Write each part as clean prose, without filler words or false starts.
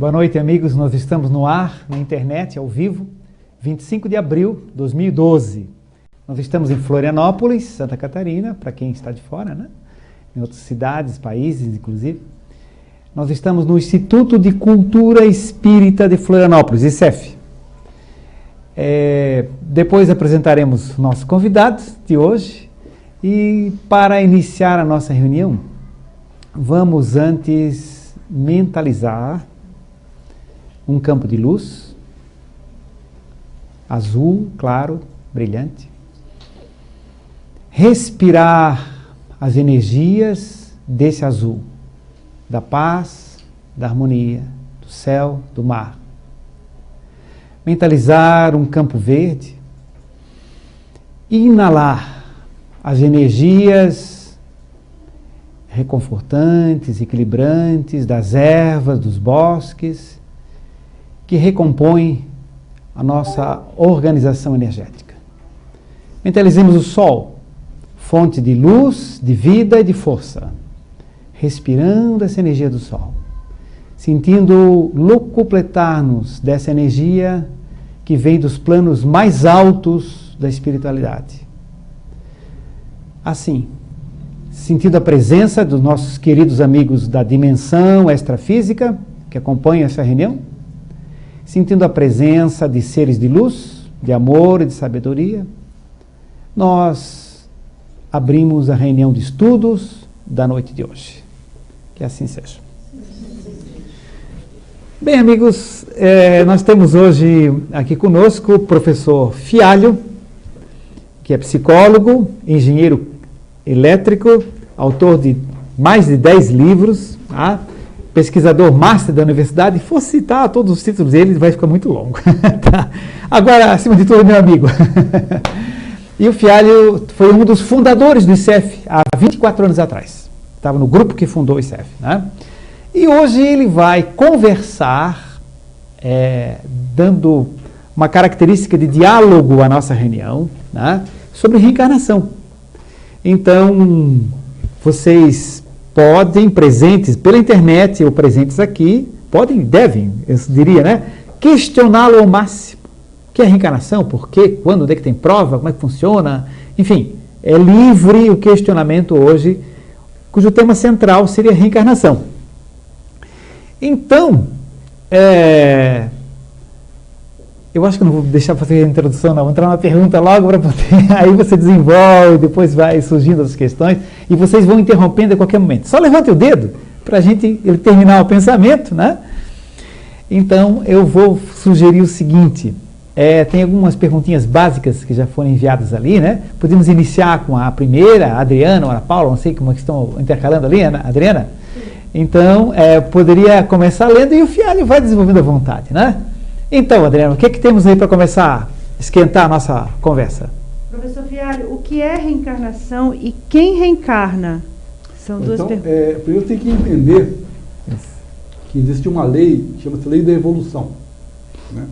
Boa noite, amigos. Nós estamos no ar, na internet, ao vivo, 25 de abril de 2012. Nós estamos em Florianópolis, Santa Catarina, para quem está de fora, né? Em outras cidades, países, inclusive. Nós estamos no Instituto de Cultura Espírita de Florianópolis, ICEF. Depois apresentaremos nossos convidados de hoje. E para iniciar a nossa reunião, vamos antes mentalizar um campo de luz, azul, claro, brilhante. Respirar as energias desse azul, da paz, da harmonia, do céu, do mar. Mentalizar um campo verde. Inalar as energias reconfortantes, equilibrantes das ervas, dos bosques, que recompõem a nossa organização energética. Mentalizemos o sol, fonte de luz, de vida e de força, respirando essa energia do sol, sentindo locupletar-nos dessa energia que vem dos planos mais altos da espiritualidade. Assim, sentindo a presença dos nossos queridos amigos da dimensão extrafísica que acompanham essa reunião, sentindo a presença de seres de luz, de amor e de sabedoria, nós abrimos a reunião de estudos da noite de hoje. Que assim seja. Bem, amigos, nós temos hoje aqui conosco o professor Fialho, que é psicólogo, engenheiro elétrico, autor de mais de 10 livros, pesquisador master da universidade. Se for citar todos os títulos dele, vai ficar muito longo. Tá? Agora, acima de tudo, meu amigo. E o Fialho foi um dos fundadores do ICEF há 24 anos atrás. Estava no grupo que fundou o ICEF. Né? E hoje ele vai conversar, dando uma característica de diálogo à nossa reunião, né? Sobre reencarnação. Então, vocês podem, presentes pela internet ou presentes aqui, podem, devem, eu diria, né? Questioná-lo ao máximo. O que é reencarnação? Por quê? Quando? Onde é que tem prova? Como é que funciona? Enfim, é livre o questionamento hoje, cujo tema central seria reencarnação. Então, eu acho que não vou deixar fazer a introdução, não. Vou entrar numa pergunta logo para poder. Aí você desenvolve, depois vai surgindo as questões e vocês vão interrompendo a qualquer momento. Só levante o dedo para a gente terminar o pensamento, né? Então, eu vou sugerir o seguinte: tem algumas perguntinhas básicas que já foram enviadas ali, né? Podemos iniciar com a primeira, a Adriana ou a Paula, não sei como é que estão intercalando ali, né? Adriana? Então, poderia começar lendo e o Fialho vai desenvolvendo à vontade, né? Então, Adriano, o que temos aí para começar a esquentar a nossa conversa? Professor Fialho, o que é reencarnação e quem reencarna? São duas perguntas. Primeiro tem que entender que existe uma lei, chama-se Lei da Evolução. Né?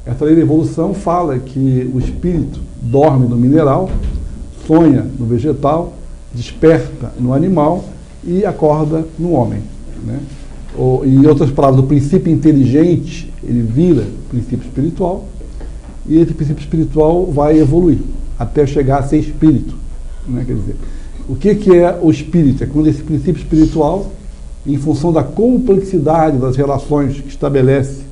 Essa Lei da Evolução fala que o espírito dorme no mineral, sonha no vegetal, desperta no animal e acorda no homem. Né? Em outras palavras, o princípio inteligente, ele vira princípio espiritual, e esse princípio espiritual vai evoluir, até chegar a ser espírito. Né? Quer dizer, o que é o espírito? É quando esse princípio espiritual, em função da complexidade das relações que estabelece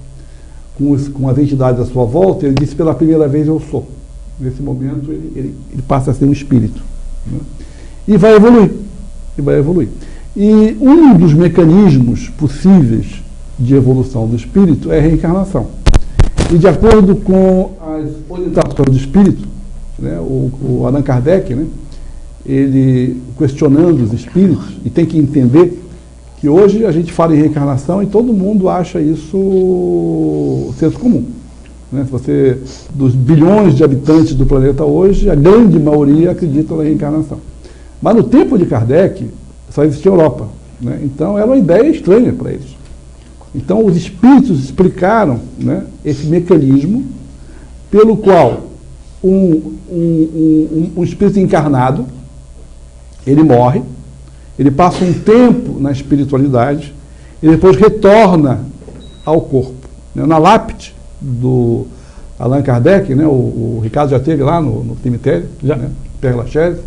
com as entidades à sua volta, ele diz pela primeira vez, eu sou. Nesse momento, ele passa a ser um espírito. Né? E vai evoluir. E um dos mecanismos possíveis de evolução do espírito é a reencarnação. E de acordo com as orientações do espírito, né, o Allan Kardec, né, ele questionando os espíritos, e tem que entender que hoje a gente fala em reencarnação e todo mundo acha isso senso comum. Né? Dos bilhões de habitantes do planeta hoje, a grande maioria acredita na reencarnação. Mas no tempo de Kardec, só existia a Europa. Né? Então era uma ideia estranha para eles. Então os espíritos explicaram, né, esse mecanismo pelo qual um espírito encarnado, ele morre, ele passa um tempo na espiritualidade e depois retorna ao corpo. Na lápide do Allan Kardec, né, o Ricardo já esteve lá no cemitério, né, Père Lachaise,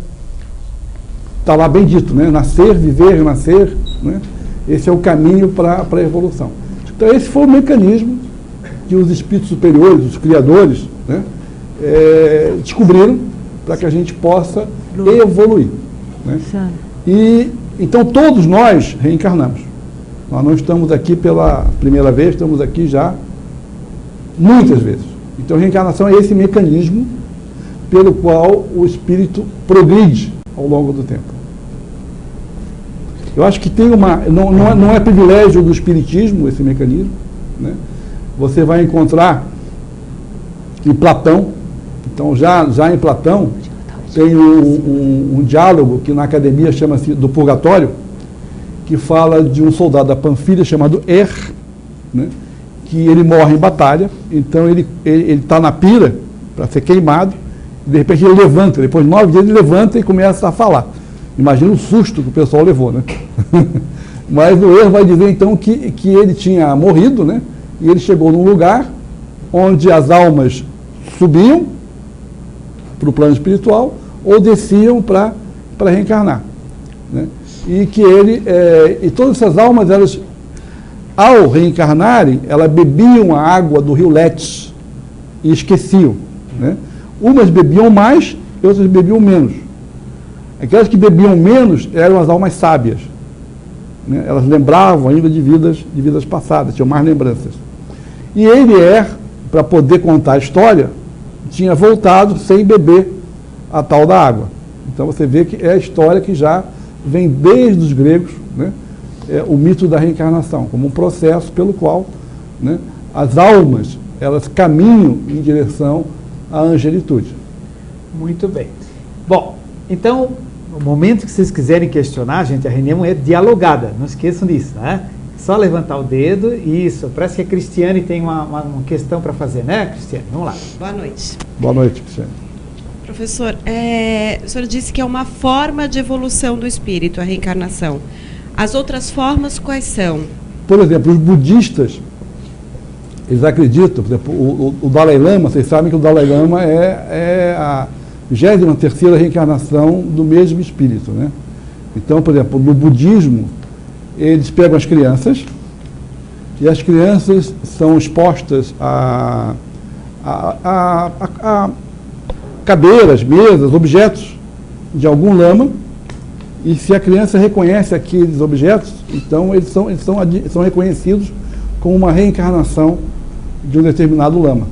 está lá bem dito, né, nascer, viver, renascer, né, esse é o caminho para a evolução. Então esse foi o mecanismo que os espíritos superiores, os criadores, né, descobriram para que a gente possa evoluir. Né? E então todos nós reencarnamos. Nós não estamos aqui pela primeira vez, estamos aqui já muitas vezes. Então a reencarnação é esse mecanismo pelo qual o espírito progride ao longo do tempo. Eu acho que tem não é privilégio do espiritismo esse mecanismo, né? Você vai encontrar em Platão, então já em Platão tem um diálogo que na academia chama-se do Purgatório, que fala de um soldado da Panfilha chamado né, que ele morre em batalha, então ele está na pira para ser queimado, e de repente ele levanta, depois de 9 dias ele levanta e começa a falar. Imagina o susto que o pessoal levou, né? Mas o vai dizer então que ele tinha morrido, né? E ele chegou num lugar onde as almas subiam para o plano espiritual ou desciam para reencarnar, né? E que e todas essas almas, elas, ao reencarnarem, elas bebiam a água do rio Letes e esqueciam, né? Umas bebiam mais e outras bebiam menos. Aquelas que bebiam menos eram as almas sábias, né? Elas lembravam ainda de vidas passadas, tinham mais lembranças. E ele, para poder contar a história, tinha voltado sem beber a tal da água. Então você vê que é a história que já vem desde os gregos, né? O mito da reencarnação, como um processo pelo qual, né, as almas elas caminham em direção à angelitude. Muito bem. Bom, então, no momento que vocês quiserem questionar, gente, a reunião é dialogada, não esqueçam disso, né? Só levantar o dedo, isso. Parece que a Cristiane tem uma questão para fazer, né, Cristiane? Vamos lá. Boa noite. Boa noite, Cristiane. Professor, o senhor disse que é uma forma de evolução do espírito, a reencarnação. As outras formas quais são? Por exemplo, os budistas, eles acreditam, por exemplo, o Dalai Lama, vocês sabem que o Dalai Lama é a 23ª reencarnação do mesmo espírito, né? Então, por exemplo, no budismo, eles pegam as crianças e as crianças são expostas a cadeiras, mesas, objetos de algum lama, e se a criança reconhece aqueles objetos, então eles são reconhecidos como uma reencarnação de um determinado lama,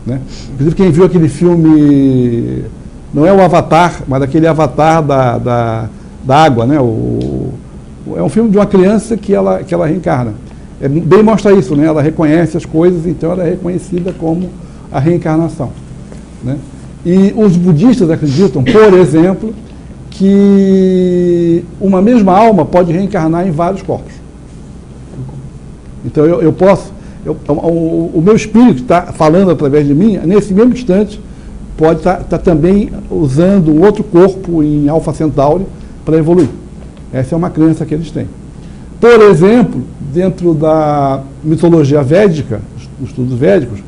né? Inclusive, quem viu aquele filme, não é o Avatar, mas aquele Avatar da água, né? É um filme de uma criança que ela reencarna. Bem mostra isso, né? Ela reconhece as coisas, então ela é reconhecida como a reencarnação, né? E os budistas acreditam, por exemplo, que uma mesma alma pode reencarnar em vários corpos. Então o meu espírito está falando através de mim, nesse mesmo instante, pode estar também usando um outro corpo em Alpha Centauri para evoluir. Essa é uma crença que eles têm. Por exemplo, dentro da mitologia védica, os estudos védicos,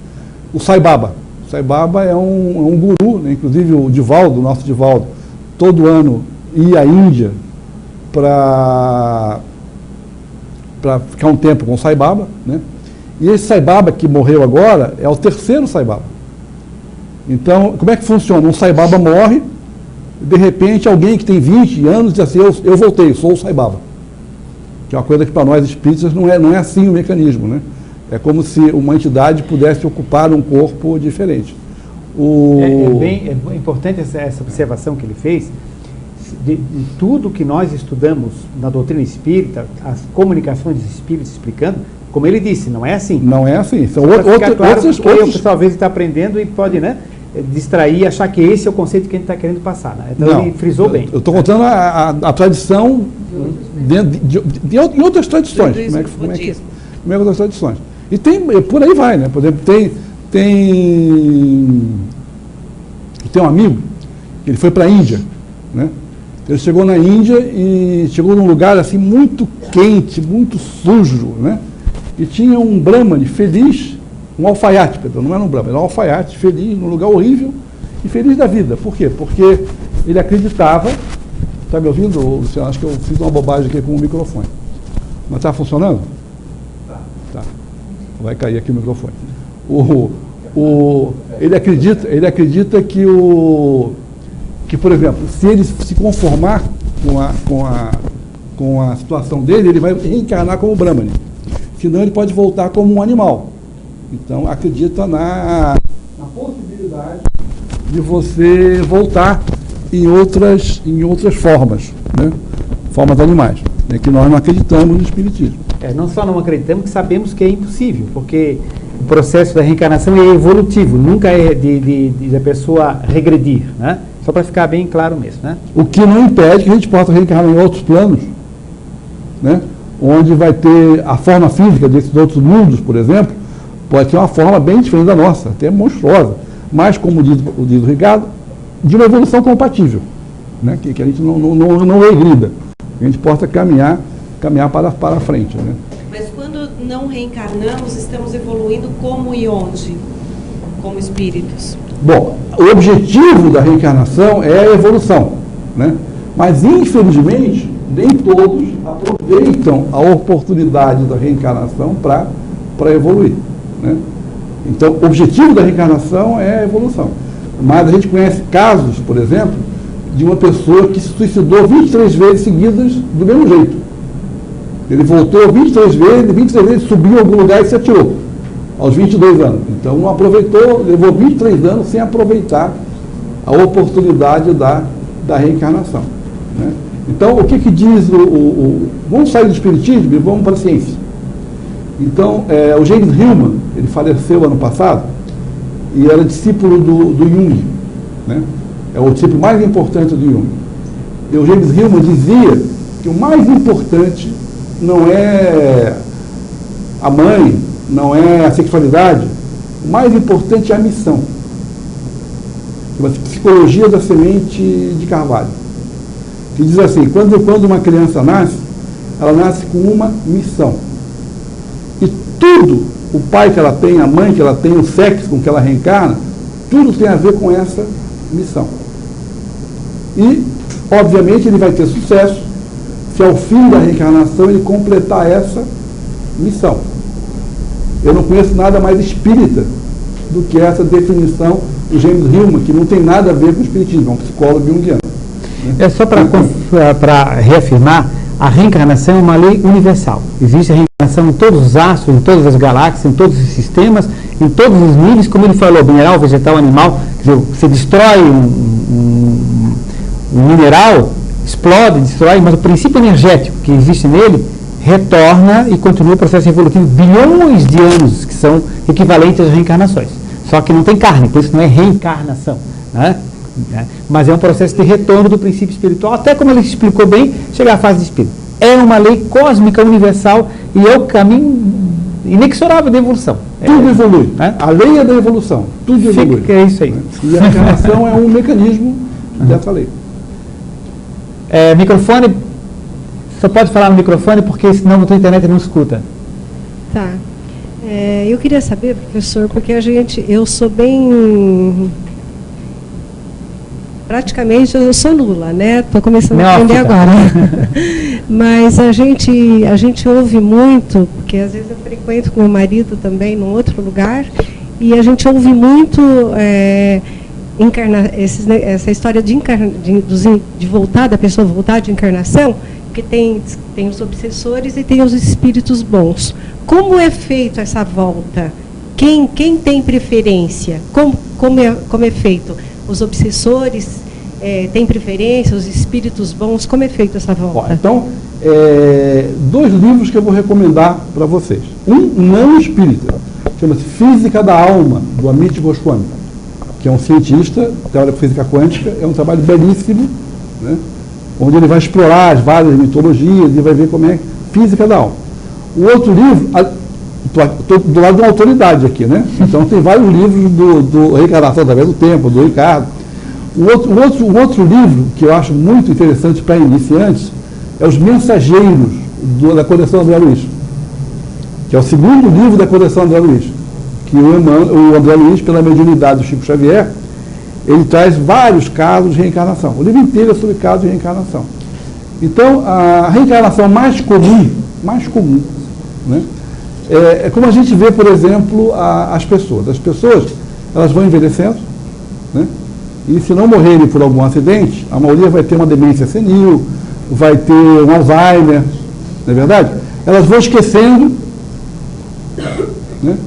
o Sai Baba. O Sai Baba é um guru, né? Inclusive o Divaldo, nosso Divaldo, todo ano ia à Índia para ficar um tempo com o Sai Baba, né? E esse Sai Baba que morreu agora é o terceiro Sai Baba. Então, como é que funciona? Um Sai Baba morre, de repente alguém que tem 20 anos diz assim, eu voltei, sou o Sai Baba. Que é uma coisa que para nós espíritas não é assim o mecanismo, né? É como se uma entidade pudesse ocupar um corpo diferente. É importante essa observação que ele fez, de tudo que nós estudamos na doutrina espírita, as comunicações dos espíritos explicando, como ele disse, não é assim. Não é assim. São claro, outros. O pessoal às vezes está aprendendo e pode, né, distrair e achar que esse é o conceito que a gente está querendo passar, né? Então não, ele frisou bem. Eu estou contando a tradição em outras tradições. Como é que outras tradições? E tem, por aí vai, né? Por exemplo, tem um amigo, ele foi para a Índia, né? Ele chegou na Índia e chegou num lugar assim muito quente, muito sujo, né? e tinha um Brahmane feliz, um alfaiate, perdão, não era um Brahmane, era um alfaiate feliz, num lugar horrível e feliz da vida. Por quê? Porque ele acreditava. Está me ouvindo, Luciano? Acho que eu fiz uma bobagem aqui com o microfone. Mas está funcionando? Tá. Vai cair aqui o microfone. Ele acredita que, por exemplo, se ele se conformar com a situação dele, ele vai reencarnar como Brahmane. Senão ele pode voltar como um animal. Então, acredita na possibilidade de você voltar em outras formas, né? Formas animais, né? Que nós não acreditamos no espiritismo. Não só não acreditamos, que sabemos que é impossível, porque o processo da reencarnação é evolutivo, nunca é de a pessoa regredir, né? Só para ficar bem claro mesmo, né? O que não impede que a gente possa reencarnar em outros planos, né? Onde vai ter a forma física desses outros mundos, por exemplo, pode ter uma forma bem diferente da nossa, até monstruosa, mas, como diz o Ricardo, de uma evolução compatível, né? Que a gente não regrida, que a gente possa caminhar para frente, né? Mas quando não reencarnamos, estamos evoluindo como e onde? Como espíritos? Bom, o objetivo da reencarnação é a evolução, né? Mas, infelizmente, nem todos aproveitam a oportunidade da reencarnação para evoluir, né? Então, o objetivo da reencarnação é a evolução. Mas a gente conhece casos, por exemplo, de uma pessoa que se suicidou 23 vezes seguidas do mesmo jeito. Ele voltou 23 vezes subiu em algum lugar e se atirou, aos 22 anos. Então, não aproveitou, levou 23 anos sem aproveitar a oportunidade da reencarnação, né? Então, o que diz vamos sair do espiritismo e vamos para a ciência. Então, o James Hillman, ele faleceu ano passado, e era discípulo do Jung, né? É o discípulo mais importante do Jung. E o James Hillman dizia que o mais importante não é a mãe, não é a sexualidade, o mais importante é a missão. Chama-se Psicologia da Semente de Carvalho. Que diz assim, quando uma criança nasce, ela nasce com uma missão. E tudo, o pai que ela tem, a mãe que ela tem, o sexo com que ela reencarna, tudo tem a ver com essa missão. E, obviamente, ele vai ter sucesso se ao fim da reencarnação ele completar essa missão. Eu não conheço nada mais espírita do que essa definição do James Hillman, que não tem nada a ver com o espiritismo, é um psicólogo junguiano. É só para reafirmar, a reencarnação é uma lei universal. Existe a reencarnação em todos os astros, em todas as galáxias, em todos os sistemas, em todos os níveis, como ele falou, mineral, vegetal, animal. Quer dizer, você destrói um mineral, explode, destrói, mas o princípio energético que existe nele retorna e continua o processo evolutivo bilhões de anos, que são equivalentes às reencarnações. Só que não tem carne, por isso não é reencarnação, né? Mas é um processo de retorno do princípio espiritual, até como ele explicou bem, chegar à fase de espírito. É uma lei cósmica universal e é o caminho inexorável da evolução. Tudo evolui, né? A lei é da evolução, tudo evolui. É isso aí. E a reencarnação é um mecanismo dessa lei. Microfone, só pode falar no microfone porque senão a tua internet não escuta. Tá. Eu queria saber, professor, porque eu sou bem... Praticamente eu sou nula, né? Estou começando a aprender agora. Mas a gente ouve muito, porque às vezes eu frequento com meu marido também num outro lugar, e a gente ouve muito essa história de voltar, da pessoa voltar de encarnação, porque tem os obsessores e tem os espíritos bons. Como é feito essa volta? Quem tem preferência? Como é feito? Os obsessores têm preferência, os espíritos bons, como é feita essa volta? Então, 2 livros que eu vou recomendar para vocês. Um não espírita, chama-se Física da Alma, do Amit Goswami, que é um cientista, teórico de física quântica, é um trabalho belíssimo, né, onde ele vai explorar as várias mitologias e vai ver como é Física da Alma. O outro livro, estou do lado de uma autoridade aqui, né? Então tem vários livros do Reencarnação através do Tempo, do Ricardo. O outro livro que eu acho muito interessante para iniciantes é Os Mensageiros, da coleção André Luiz. que é o segundo livro da coleção André Luiz, que o André Luiz, pela mediunidade do Chico Xavier, ele traz vários casos de reencarnação. O livro inteiro é sobre casos de reencarnação. Então, a reencarnação mais comum, né, é como a gente vê, por exemplo, as pessoas. As pessoas, elas vão envelhecendo, né, e se não morrerem por algum acidente, a maioria vai ter uma demência senil, vai ter um Alzheimer, não é verdade? Elas vão esquecendo, né,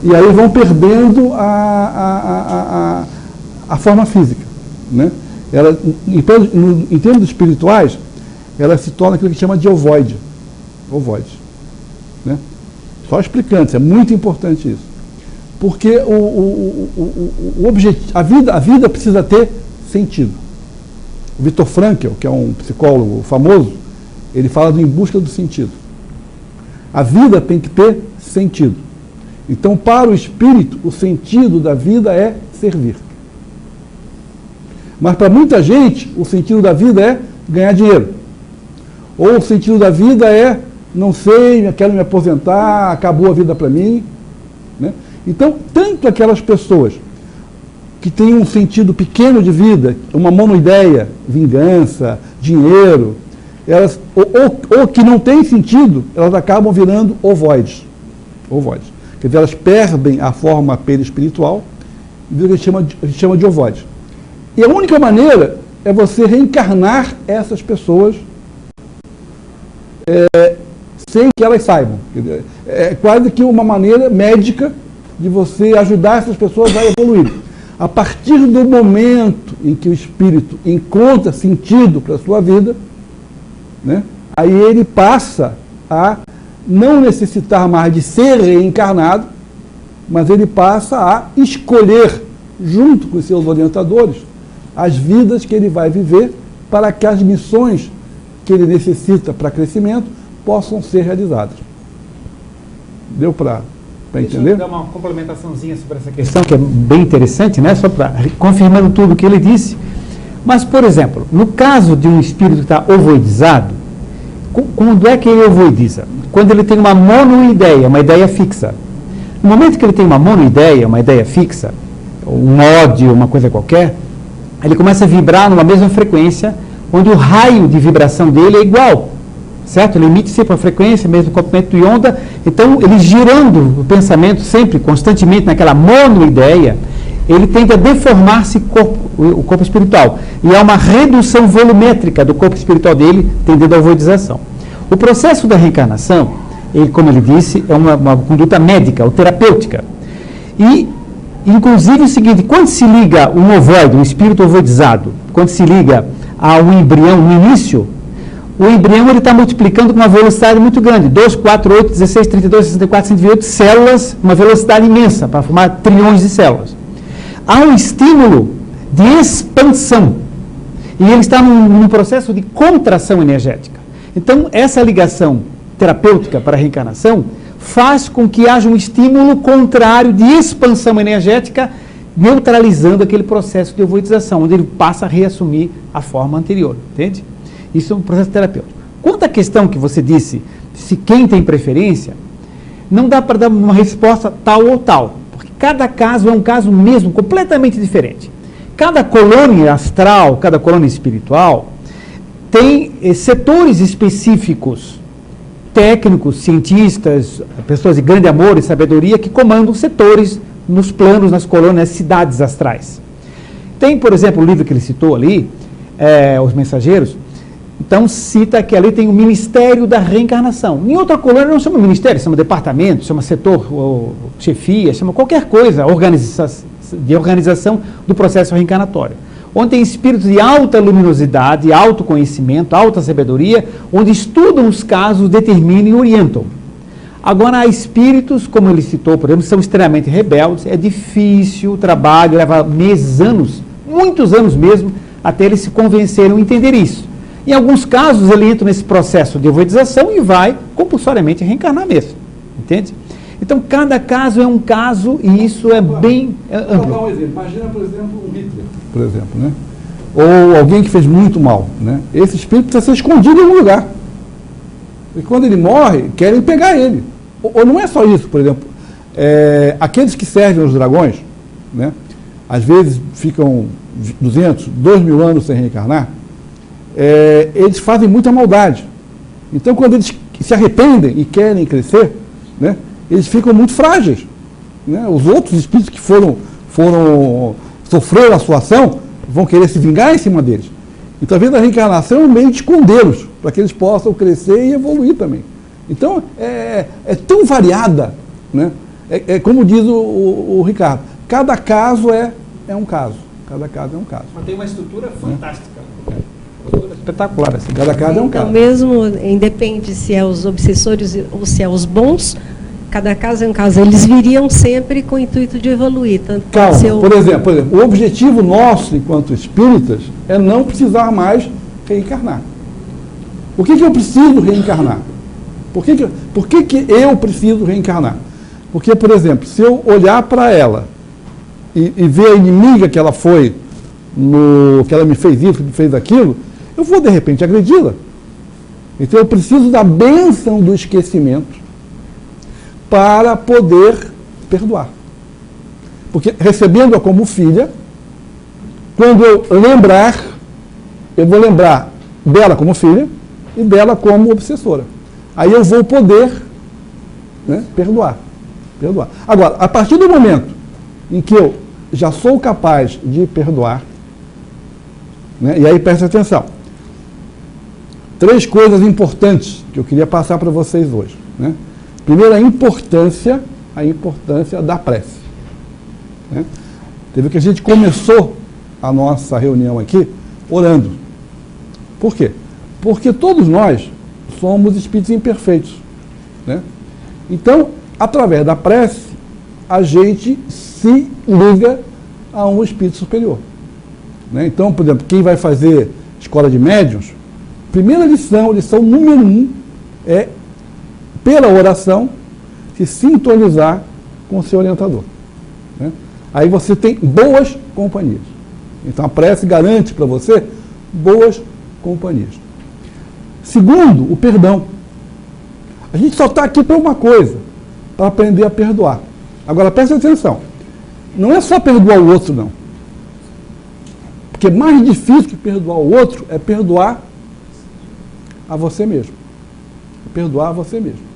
e aí vão perdendo a forma física, né? Ela, em termos espirituais, ela se torna aquilo que chama de ovoide, né? Só explicando, isso é muito importante isso, porque a vida precisa ter sentido. O Viktor Frankl, que é um psicólogo famoso, ele fala do Em Busca do Sentido. A vida tem que ter sentido. Então, para o espírito, o sentido da vida é servir. Mas para muita gente, o sentido da vida é ganhar dinheiro. Ou o sentido da vida é, não sei, quero me aposentar, acabou a vida para mim, né? Então, tanto aquelas pessoas que têm um sentido pequeno de vida, uma monoideia, vingança, dinheiro, elas, ou que não têm sentido, elas acabam virando ovoides. Quer dizer, elas perdem a forma perispiritual, e a gente chama de ovoide. E a única maneira é você reencarnar essas pessoas sem que elas saibam. É quase que uma maneira médica de você ajudar essas pessoas a evoluir. A partir do momento em que o espírito encontra sentido para a sua vida, né, aí ele passa a não necessitar mais de ser reencarnado, mas ele passa a escolher, junto com os seus orientadores, as vidas que ele vai viver para que as missões que ele necessita para crescimento possam ser realizadas. Deu para entender? Deixa eu dar uma complementaçãozinha sobre essa questão, que é bem interessante, né? Só para confirmando tudo o que ele disse. Mas, por exemplo, no caso de um espírito que está ovoidizado, quando é que ele ovoidiza? Quando ele tem uma monoideia, uma ideia fixa. No momento que ele tem uma monoideia, uma ideia fixa, um ódio, uma coisa qualquer, ele começa a vibrar numa mesma frequência, onde o raio de vibração dele é igual, certo? Ele emite sempre a frequência, mesmo comprimento de onda. Então, ele girando o pensamento sempre, constantemente, naquela monoideia, ele tende a deformar-se o corpo espiritual. E há uma redução volumétrica do corpo espiritual dele, tendendo à ovoidização. O processo da reencarnação, como ele disse, é uma conduta médica ou terapêutica. E, inclusive, o seguinte, quando se liga um ovoide, um espírito ovoidizado, quando se liga a um embrião no início, o embrião está multiplicando com uma velocidade muito grande, 2, 4, 8, 16, 32, 64, 128 células, uma velocidade imensa, para formar trilhões de células. Há um estímulo de expansão, e ele está num processo de contração energética. Então, essa ligação terapêutica para a reencarnação faz com que haja um estímulo contrário de expansão energética, neutralizando aquele processo de ovoidização, onde ele passa a reassumir a forma anterior, entende? Isso é um processo terapêutico. Quanto à questão que você disse, se quem tem preferência, não dá para dar uma resposta tal ou tal, porque cada caso é um caso mesmo completamente diferente. Cada colônia astral, cada colônia espiritual, tem setores específicos, técnicos, cientistas, pessoas de grande amor e sabedoria que comandam setores nos planos, nas colônias, nas cidades astrais. Tem, por exemplo, o livro que ele citou ali, Os Mensageiros, então cita que ali tem o Ministério da Reencarnação. Em outra colônia não chama ministério, chama departamento, chama setor, ou chefia, chama qualquer coisa de organização do processo reencarnatório. Onde tem espíritos de alta luminosidade, alto conhecimento, alta sabedoria, onde estudam os casos, determinam e orientam. Agora, há espíritos, como ele citou, por exemplo, são extremamente rebeldes, é difícil o trabalho, leva meses, anos, muitos anos mesmo, até eles se convencerem a entender isso. Em alguns casos, ele entra nesse processo de ovoidização e vai compulsoriamente reencarnar mesmo, entende? Então, cada caso é um caso e isso é bem amplo. Vou dar um exemplo. Imagina, por exemplo, o Hitler, por exemplo, né? Ou alguém que fez muito mal, né? Esse espírito precisa ser escondido em algum lugar. E quando ele morre, querem pegar ele. ou não é só isso, por exemplo, aqueles que servem aos dragões, né, às vezes ficam 200, 2.000 anos sem reencarnar, eles fazem muita maldade. Então, quando eles se arrependem e querem crescer, né, eles ficam muito frágeis. Né? Os outros espíritos que sofreram a sua ação vão querer se vingar em cima deles. Então, a vida da reencarnação é um meio de escondê-los, para que eles possam crescer e evoluir também. Então, é tão variada, né? Como diz o Ricardo, cada caso é um caso. Cada caso é um caso. Mas tem uma estrutura fantástica. Espetacular. Assim. Cada caso é um caso. Então, mesmo, independe se é os obsessores ou se é os bons, cada caso é um caso. Eles viriam sempre com o intuito de evoluir. Tanto Calma, por exemplo, o objetivo nosso, enquanto espíritas, é não precisar mais reencarnar. Por que eu preciso reencarnar? Por que eu preciso reencarnar? Porque, por exemplo, se eu olhar para ela e ver a inimiga que ela foi, que ela me fez isso, que me fez aquilo, eu vou, de repente, agredi-la. Então, eu preciso da bênção do esquecimento para poder perdoar. Porque, recebendo-a como filha, quando eu lembrar, eu vou lembrar dela como filha e dela como obsessora. Aí eu vou poder, né, perdoar. Agora, a partir do momento em que eu já sou capaz de perdoar, né, e aí preste atenção, 3 coisas importantes que eu queria passar para vocês hoje. Né? Primeiro, a importância da prece. Né? Teve que a gente começou a nossa reunião aqui orando. Por quê? Porque todos nós somos espíritos imperfeitos. Né? Então, através da prece, a gente se liga a um espírito superior. Né? Então, por exemplo, quem vai fazer escola de médiuns, primeira lição número 1, é, pela oração, se sintonizar com o seu orientador. Né? Aí você tem boas companhias. Então, a prece garante para você boas companhias. Segundo, o perdão. A gente só está aqui para uma coisa, para aprender a perdoar. Agora, preste atenção. Não é só perdoar o outro, não. Porque mais difícil que perdoar o outro é perdoar a você mesmo. Perdoar a você mesmo.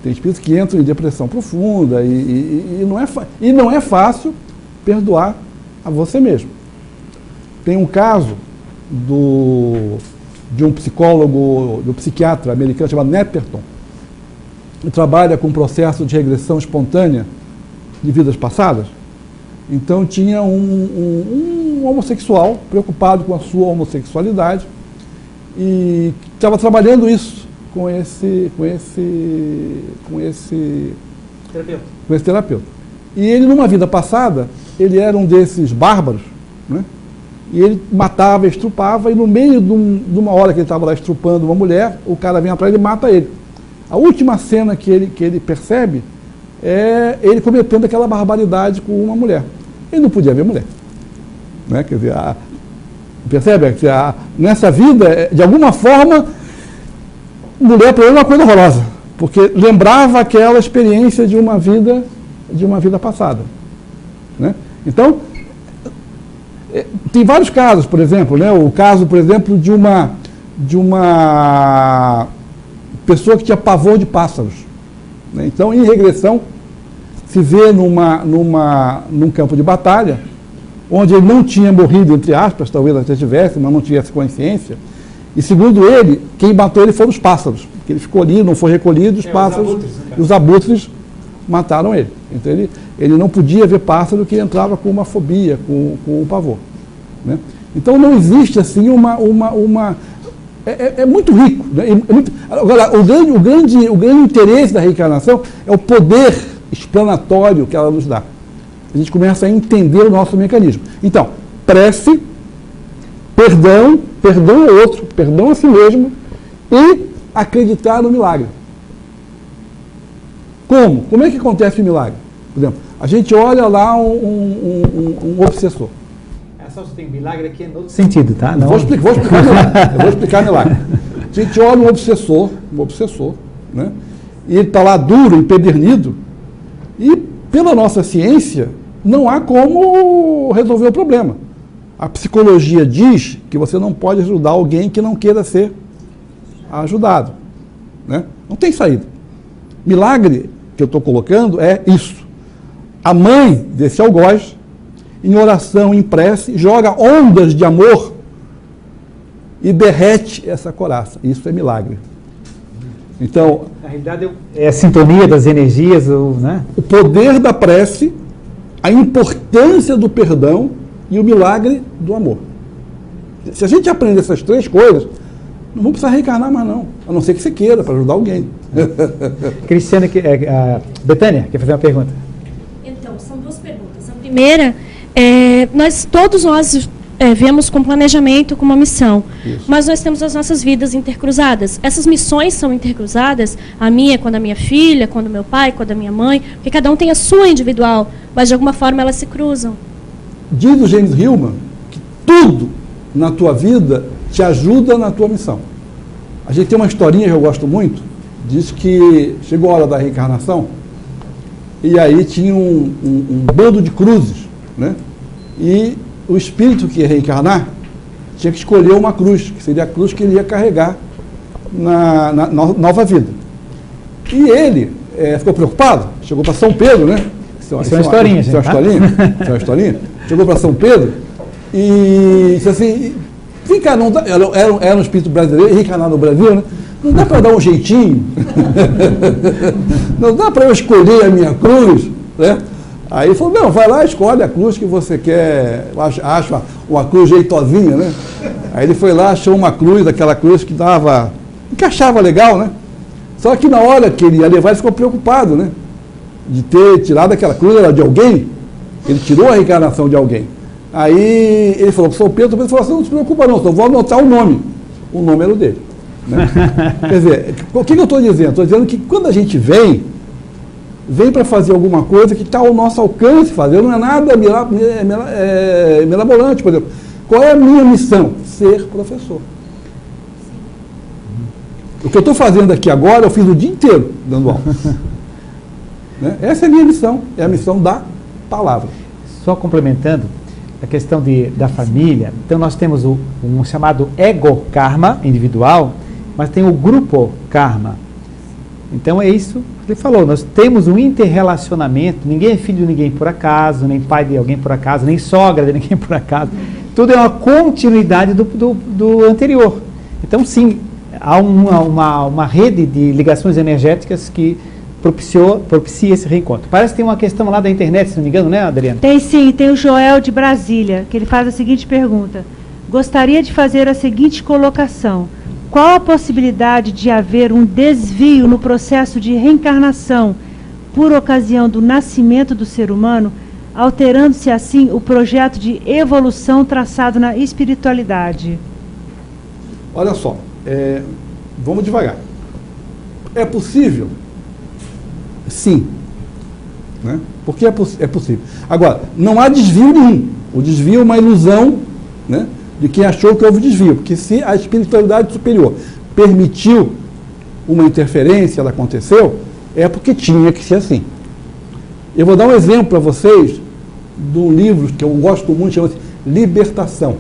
Tem espíritos que entram em depressão profunda e não é fácil perdoar a você mesmo. Tem um caso de um psicólogo, de um psiquiatra americano chamado Nepperton. Ele trabalha com um processo de regressão espontânea de vidas passadas. Então tinha um homossexual preocupado com a sua homossexualidade e estava trabalhando isso com esse terapeuta. E ele, numa vida passada, ele era um desses bárbaros, né? E ele matava, estrupava, e no meio de uma hora que ele estava lá estrupando uma mulher, o cara vem atrás e mata ele. A última cena que ele percebe é ele cometendo aquela barbaridade com uma mulher. Ele não podia ver mulher. Né? Quer dizer, percebe? Nessa vida, de alguma forma, mulher para ele é uma coisa horrorosa, porque lembrava aquela experiência de uma vida passada. Né? Então, tem vários casos, por exemplo, né? O caso, por exemplo, de uma pessoa que tinha pavor de pássaros. Né? Então, em regressão, se vê num campo de batalha, onde ele não tinha morrido, entre aspas, talvez até tivesse, mas não tivesse consciência, e segundo ele, quem matou ele foram os pássaros, porque ele ficou ali, não foi recolhido, os pássaros, os abutres mataram ele. Então ele não podia ver pássaro, que entrava com uma fobia, com um pavor. Né? Então não existe assim é muito rico. Né? Agora, o grande interesse da reencarnação é o poder explanatório que ela nos dá. A gente começa a entender o nosso mecanismo. Então, prece, perdão ao outro, perdão a si mesmo e acreditar no milagre. Como? Como é que acontece o milagre? Por exemplo, a gente olha lá um obsessor. Só tem milagre aqui no outro sentido, tá? Não. Vou explicar milagre. Eu vou explicar milagre. A gente olha um obsessor, né? e ele está lá duro, empedernido, e pela nossa ciência não há como resolver o problema. A psicologia diz que você não pode ajudar alguém que não queira ser ajudado, né? Não tem saída. Milagre que eu estou colocando é isso. A mãe desse algoz, em oração, em prece, joga ondas de amor e derrete essa coraça. Isso é milagre. Então, na realidade, é a sintonia das energias, né? O poder da prece, a importância do perdão e o milagre do amor. Se a gente aprender essas três coisas, não vamos precisar reencarnar mais não, a não ser que você queira, para ajudar alguém. Cristiana, Betânia, quer fazer uma pergunta? Então, são duas perguntas. A primeira, todos nós viemos com planejamento, com uma missão. Isso. Mas nós temos as nossas vidas intercruzadas. Essas missões são intercruzadas, a minha com a da minha filha, com a do meu pai, com a da minha mãe, porque cada um tem a sua individual, mas de alguma forma elas se cruzam. Diz o James Hillman que tudo na tua vida te ajuda na tua missão. A gente tem uma historinha que eu gosto muito, diz que chegou a hora da reencarnação, e aí tinha um bando de cruzes, né? E o espírito que ia reencarnar tinha que escolher uma cruz, que seria a cruz que ele ia carregar na nova vida. E ele ficou preocupado, chegou para São Pedro, né? Isso é uma historinha, gente. Isso é uma historinha? Chegou para São Pedro e disse assim, vem cá, não dá, era um espírito brasileiro, reencarnar no Brasil, né? Não dá para dar um jeitinho? Não dá para eu escolher a minha cruz, né? Aí ele falou, não, vai lá, escolhe a cruz que você quer, acha uma cruz jeitosinha, né? Aí ele foi lá, achou uma cruz, aquela cruz que encaixava legal, né? Só que na hora que ele ia levar, ele ficou preocupado, né? De ter tirado aquela cruz, era de alguém, ele tirou a reencarnação de alguém. Aí ele falou, São Pedro falou assim, não se preocupa não, só vou anotar o nome. O nome era o dele. Né? Quer dizer, o que eu estou dizendo? Estou dizendo que quando a gente vem para fazer alguma coisa que está ao nosso alcance fazer, não é nada mirabolante, por exemplo. Qual é a minha missão? Ser professor. O que eu estou fazendo aqui agora, eu fiz o dia inteiro dando aula. Né? Essa é a minha missão, é a missão da palavra. Só complementando a questão da família, então nós temos um chamado ego-karma individual, mas tem o grupo-karma. Então é isso que ele falou, nós temos um interrelacionamento, ninguém é filho de ninguém por acaso, nem pai de alguém por acaso, nem sogra de ninguém por acaso, tudo é uma continuidade do anterior. Então sim, há uma rede de ligações energéticas que propicia esse reencontro. Parece que tem uma questão lá da internet, se não me engano, né, Adriana? Tem sim, tem o Joel de Brasília, que ele faz a seguinte pergunta. Gostaria de fazer a seguinte colocação. Qual a possibilidade de haver um desvio no processo de reencarnação por ocasião do nascimento do ser humano, alterando-se assim o projeto de evolução traçado na espiritualidade? Olha só, vamos devagar. É possível? Sim. Né? Porque é possível. Agora, não há desvio nenhum. O desvio é uma ilusão, né, de quem achou que houve desvio. Porque se a espiritualidade superior permitiu uma interferência, ela aconteceu, é porque tinha que ser assim. Eu vou dar um exemplo para vocês de um livro que eu gosto muito, chama-se Libertação,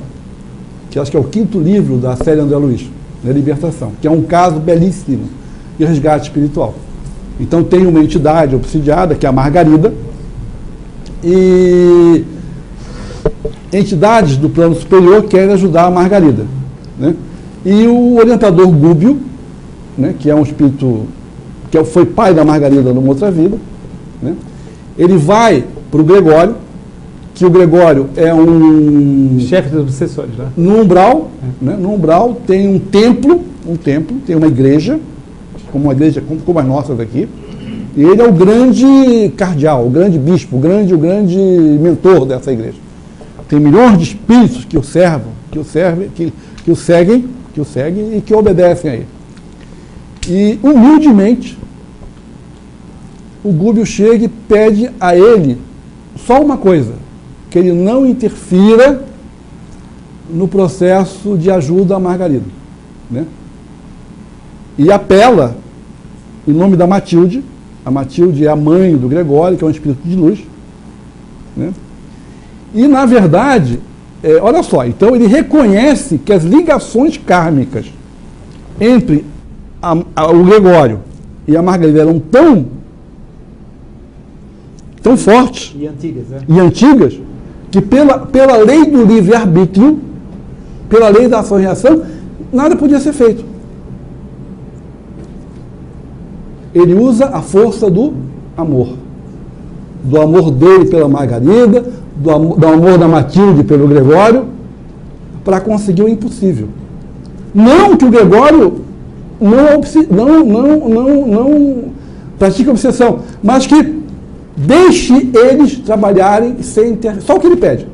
que acho que é o 5º livro da série André Luiz, né, Libertação, que é um caso belíssimo de resgate espiritual. Então tem uma entidade obsidiada, que é a Margarida, e entidades do plano superior querem ajudar a Margarida. Né? E o orientador Gúbio, né, que é um espírito, que foi pai da Margarida numa outra vida, né, ele vai para o Gregório, que o Gregório é um chefe dos obsessores, né? No umbral, né, no umbral tem um templo, tem uma igreja, como as nossas aqui, e ele é o grande cardeal, o grande bispo, o grande mentor dessa igreja. Tem milhões de espíritos que o servam, que o seguem e que obedecem a ele. E humildemente o Gúbio chega e pede a ele só uma coisa, que ele não interfira no processo de ajuda a Margarida. Né? E apela em nome da Matilde. A Matilde é a mãe do Gregório, que é um espírito de luz, né? E, na verdade, olha só, então ele reconhece que as ligações kármicas entre o Gregório e a Margarida eram tão fortes E antigas, né? e antigas, que pela lei do livre-arbítrio, pela lei da ação e reação, nada podia ser feito. Ele usa a força do amor dele pela Margarida, do amor da Matilde pelo Gregório, para conseguir o impossível. Não que o Gregório não pratique obsessão, mas que deixe eles trabalharem sem interferência. Só o que ele pede.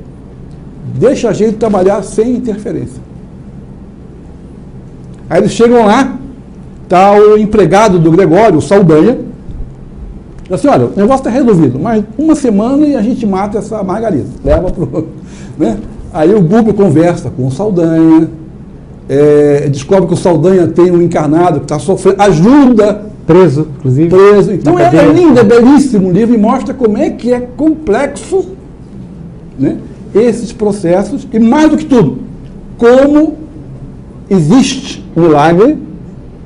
Deixa a gente trabalhar sem interferência. Aí eles chegam lá, está o empregado do Gregório, o Saldanha, diz assim, olha, o negócio está resolvido, mas uma semana e a gente mata essa Margarida. Leva para o... Né? Aí o Búbio conversa com o Saldanha, descobre que o Saldanha tem um encarnado que está sofrendo, ajuda... Preso, inclusive. Preso. Então é lindo, é belíssimo o livro e mostra como é que é complexo, né, esses processos e, mais do que tudo, como existe milagre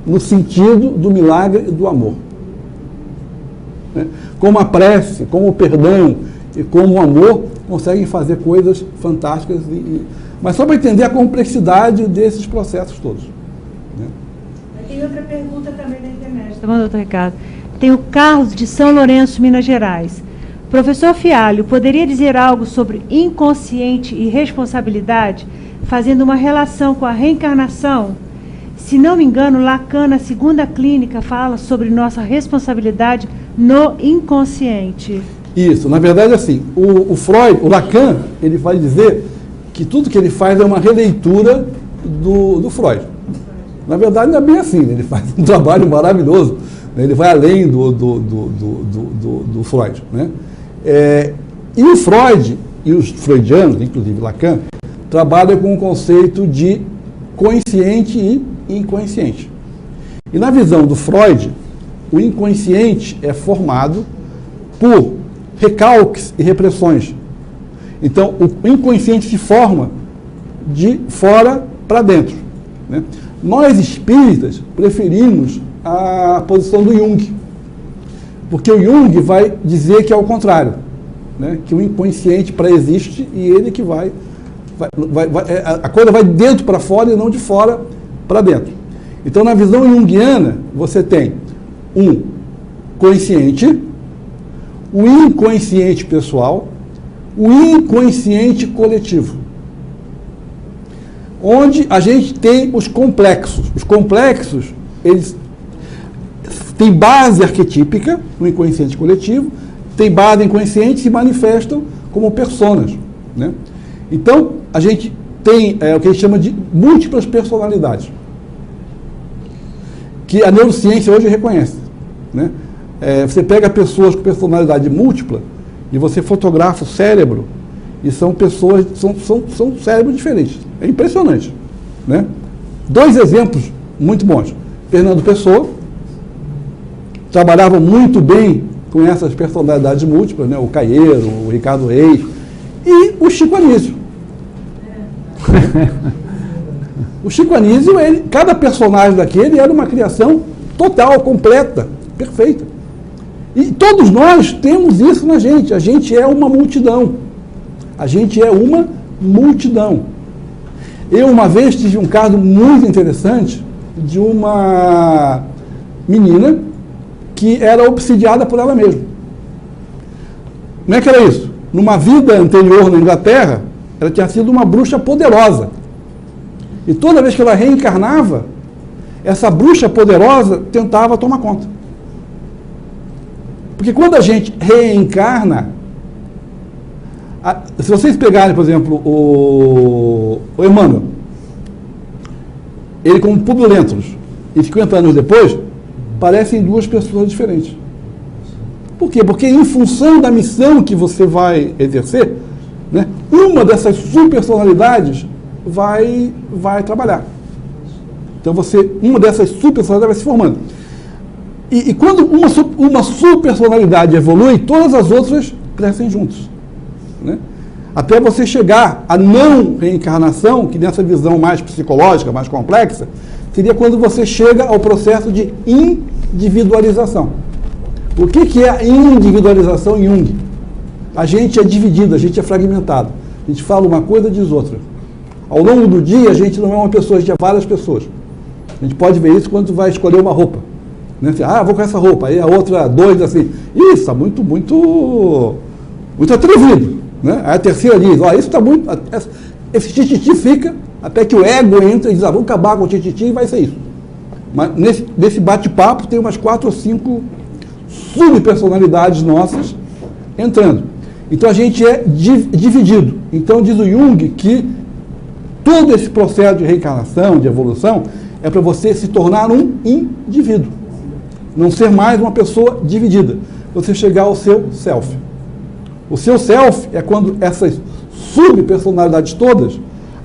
no sentido do milagre e do amor. Né? Como a prece, como o perdão e como o amor conseguem fazer coisas fantásticas. Mas só para entender a complexidade desses processos todos. Né? Tem outra pergunta também na internet. Tá bom, doutor Ricardo? Tem o Carlos de São Lourenço, Minas Gerais. Professor Fialho, poderia dizer algo sobre inconsciente e responsabilidade, fazendo uma relação com a reencarnação? Se não me engano, Lacan, na segunda clínica, fala sobre nossa responsabilidade no inconsciente. Isso, na verdade, assim, o Freud, o Lacan, ele vai dizer que tudo que ele faz é uma releitura do Freud. Na verdade, não é bem assim, né? Ele faz um trabalho maravilhoso, né? Ele vai além do Freud. Né? E o Freud, e os freudianos, inclusive Lacan, trabalham com o conceito de consciente e inconsciente. E na visão do Freud, o inconsciente é formado por recalques e repressões. Então, o inconsciente se forma de fora para dentro. Né? Nós espíritas preferimos a posição do Jung, porque o Jung vai dizer que é o contrário, né? Que o inconsciente pré-existe e ele que a coisa vai de dentro para fora e não de fora para dentro. Então, na visão junguiana, você tem um consciente, o inconsciente pessoal, o inconsciente coletivo, onde a gente tem os complexos. Os complexos, eles têm base arquetípica no inconsciente coletivo, têm base inconsciente e se manifestam como personas. Né? Então, a gente tem o que a gente chama de múltiplas personalidades, que a neurociência hoje reconhece. Né? Você pega pessoas com personalidade múltipla e você fotografa o cérebro e são pessoas, são cérebros diferentes. É impressionante. Né? 2 exemplos muito bons. Fernando Pessoa trabalhava muito bem com essas personalidades múltiplas, né? O Caieiro, o Ricardo Reis e o Chico Anísio. O Chico Anísio, cada personagem daquele era uma criação total, completa, perfeita. E todos nós temos isso na gente. A gente é uma multidão. A gente é uma multidão. Eu, uma vez, tive um caso muito interessante de uma menina que era obsidiada por ela mesma. Como é que era isso? Numa vida anterior na Inglaterra, ela tinha sido uma bruxa poderosa. E toda vez que ela reencarnava, essa bruxa poderosa tentava tomar conta. Porque quando a gente reencarna, se vocês pegarem, por exemplo, o Emmanuel, ele como Publio Lentulus, e 50 anos depois, parecem 2 pessoas diferentes. Por quê? Porque em função da missão que você vai exercer, né, uma dessas subpersonalidades vai trabalhar. Então uma dessas subpersonalidades vai se formando. E quando uma subpersonalidade evolui, todas as outras crescem juntos, né? Até você chegar à não reencarnação, que nessa visão mais psicológica, mais complexa, seria quando você chega ao processo de individualização. O que é a individualização em Jung? A gente é dividido, a gente é fragmentado. A gente fala uma coisa e diz outra. Ao longo do dia, a gente não é uma pessoa, a gente é várias pessoas. A gente pode ver isso quando vai escolher uma roupa, né? Assim, vou com essa roupa. Aí a outra, dois, assim, isso está muito atrevido, né? Aí a terceira diz, isso está muito... Esse tititi fica, até que o ego entra e diz, vamos acabar com o tititi e vai ser isso. Mas nesse bate-papo tem umas 4 ou 5 subpersonalidades nossas entrando. Então a gente é dividido. Então diz o Jung que todo esse processo de reencarnação, de evolução, é para você se tornar um indivíduo. Não ser mais uma pessoa dividida. Você chegar ao seu self. O seu self é quando essas subpersonalidades todas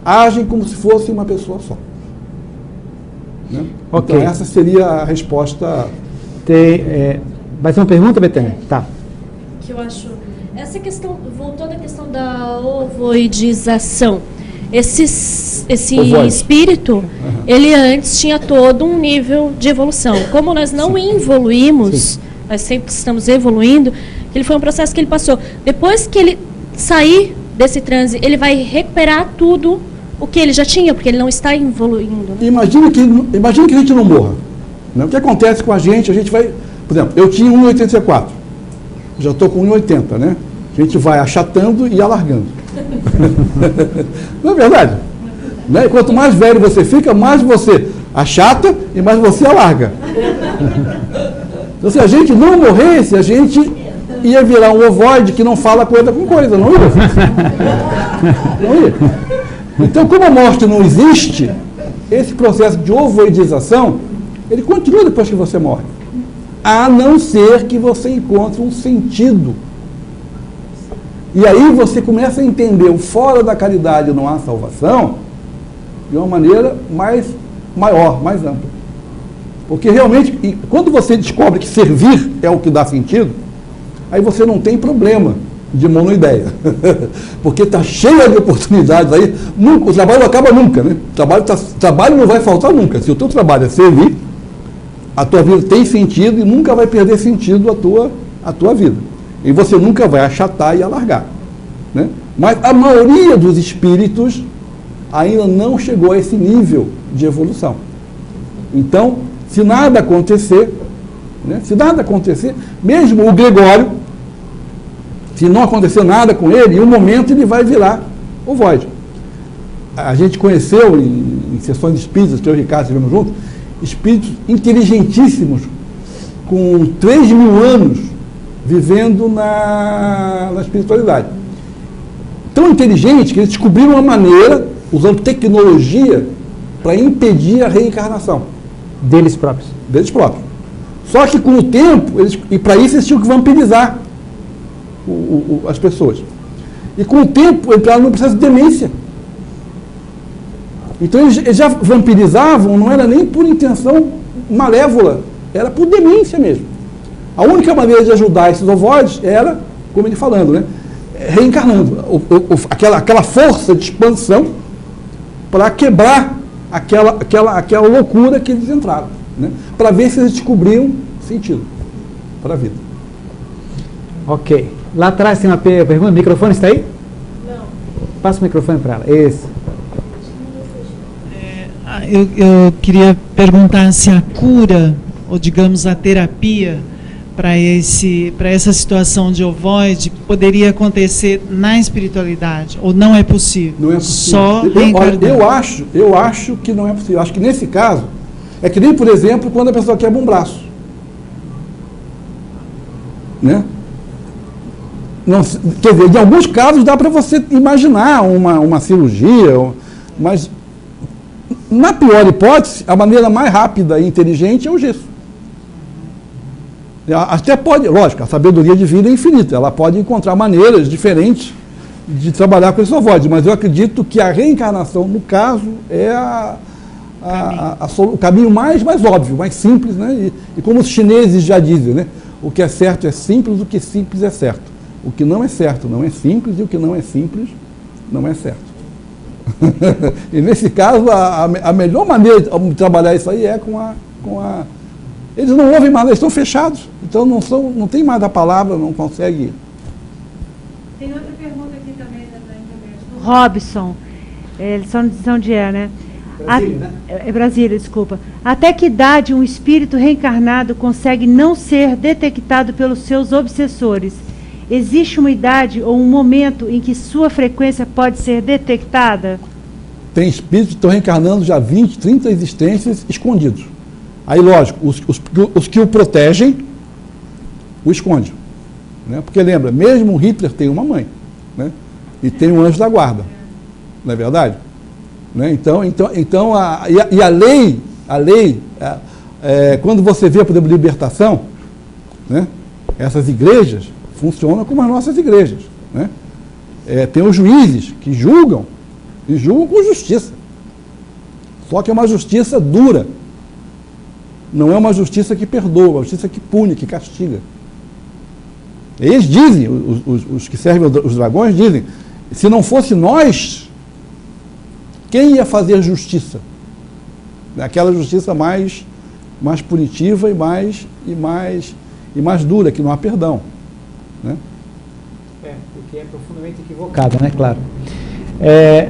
agem como se fosse uma pessoa só. Né? Ok. Então essa seria a resposta. Vai ser uma pergunta, Betânia? Tá. Que eu acho... Essa questão, voltou da questão da ovoidização. Esse espírito, ele antes tinha todo um nível de evolução. Como nós não evoluímos, nós sempre estamos evoluindo, ele foi um processo que ele passou. Depois que ele sair desse transe, ele vai recuperar tudo o que ele já tinha, porque ele não está evoluindo. Né? Imagina que a gente não morra. Né? O que acontece com a gente vai... Por exemplo, eu tinha 1,84. Já estou com 1,80, né? A gente vai achatando e alargando. Não é verdade? Né? Quanto mais velho você fica, mais você achata e mais você alarga. Então, se a gente não morresse, a gente ia virar um ovoide que não fala coisa com coisa, não ia? Não ia. Então, como a morte não existe, esse processo de ovoidização, ele continua depois que você morre. A não ser que você encontre um sentido. E aí você começa a entender o fora da caridade não há salvação de uma maneira maior, mais ampla. Porque realmente, quando você descobre que servir é o que dá sentido, aí você não tem problema de monoideia. Porque está cheia de oportunidades aí. O trabalho não acaba nunca, né? O trabalho não vai faltar nunca. Se o teu trabalho é servir, a tua vida tem sentido e nunca vai perder sentido a tua vida. E você nunca vai achatar e alargar. Né? Mas a maioria dos espíritos ainda não chegou a esse nível de evolução. Então, se nada acontecer, né? Mesmo o Gregório, se não acontecer nada com ele, em um momento ele vai virar ovoide. A gente conheceu em sessões espíritas, que eu e o Ricardo estivemos juntos, espíritos inteligentíssimos, com 3.000 anos, vivendo na espiritualidade. Tão inteligente que eles descobriram uma maneira, usando tecnologia, para impedir a reencarnação. Deles próprios. Deles próprios. Só que com o tempo, e para isso eles tinham que vampirizar as pessoas. E com o tempo entraram num processo de demência. Então eles já vampirizavam, não era nem por intenção malévola, era por demência mesmo. A única maneira de ajudar esses ovoides era, como ele falando, né, reencarnando. Aquela força de expansão para quebrar aquela loucura que eles entraram. Né, para ver se eles descobriam sentido para a vida. Ok. Lá atrás tem uma pergunta. O microfone está aí? Não. Passa o microfone para ela. Esse. Eu queria perguntar se a cura, ou digamos a terapia, para essa situação de ovoide poderia acontecer na espiritualidade, ou não é possível? Não é possível. Só reencarnar. Eu acho que não é possível. Acho que nesse caso, é que nem, por exemplo, quando a pessoa quebra um braço. Né? Não, quer dizer, em alguns casos dá para você imaginar uma cirurgia, mas na pior hipótese, a maneira mais rápida e inteligente é o gesso. Até pode, lógico, a sabedoria divina é infinita, ela pode encontrar maneiras diferentes de trabalhar com esses ovoides, mas eu acredito que a reencarnação, no caso, é o caminho mais óbvio, mais simples, né? E como os chineses já dizem, né? O que é certo é simples, o que é simples é certo. O que não é certo não é simples, e o que não é simples não é certo. E nesse caso, a melhor maneira de trabalhar isso aí é com a... Eles não ouvem mais, eles estão fechados. Então não tem mais a palavra, não consegue... Tem outra pergunta aqui também da internet, do Robson. Eles são de onde é, né? Brasília, né? É Brasília, desculpa. Até que idade um espírito reencarnado consegue não ser detectado pelos seus obsessores? Existe uma idade ou um momento em que sua frequência pode ser detectada? Tem espíritos que estão reencarnando já 20, 30 existências escondidos. Aí, lógico, os que o protegem, o esconde. Né? Porque lembra, mesmo Hitler tem uma mãe, né? E tem um anjo da guarda. Não é verdade? Né? Então a lei, quando você vê, por exemplo, libertação, né? Essas igrejas funcionam como as nossas igrejas. Né? Tem os juízes que julgam, e julgam com justiça. Só que é uma justiça dura. Não é uma justiça que perdoa, é uma justiça que pune, que castiga. Eles dizem, os que servem os dragões dizem, se não fosse nós, quem ia fazer justiça? Aquela justiça mais punitiva e mais dura, que não há perdão. Né? Porque é profundamente equivocado, né? Claro.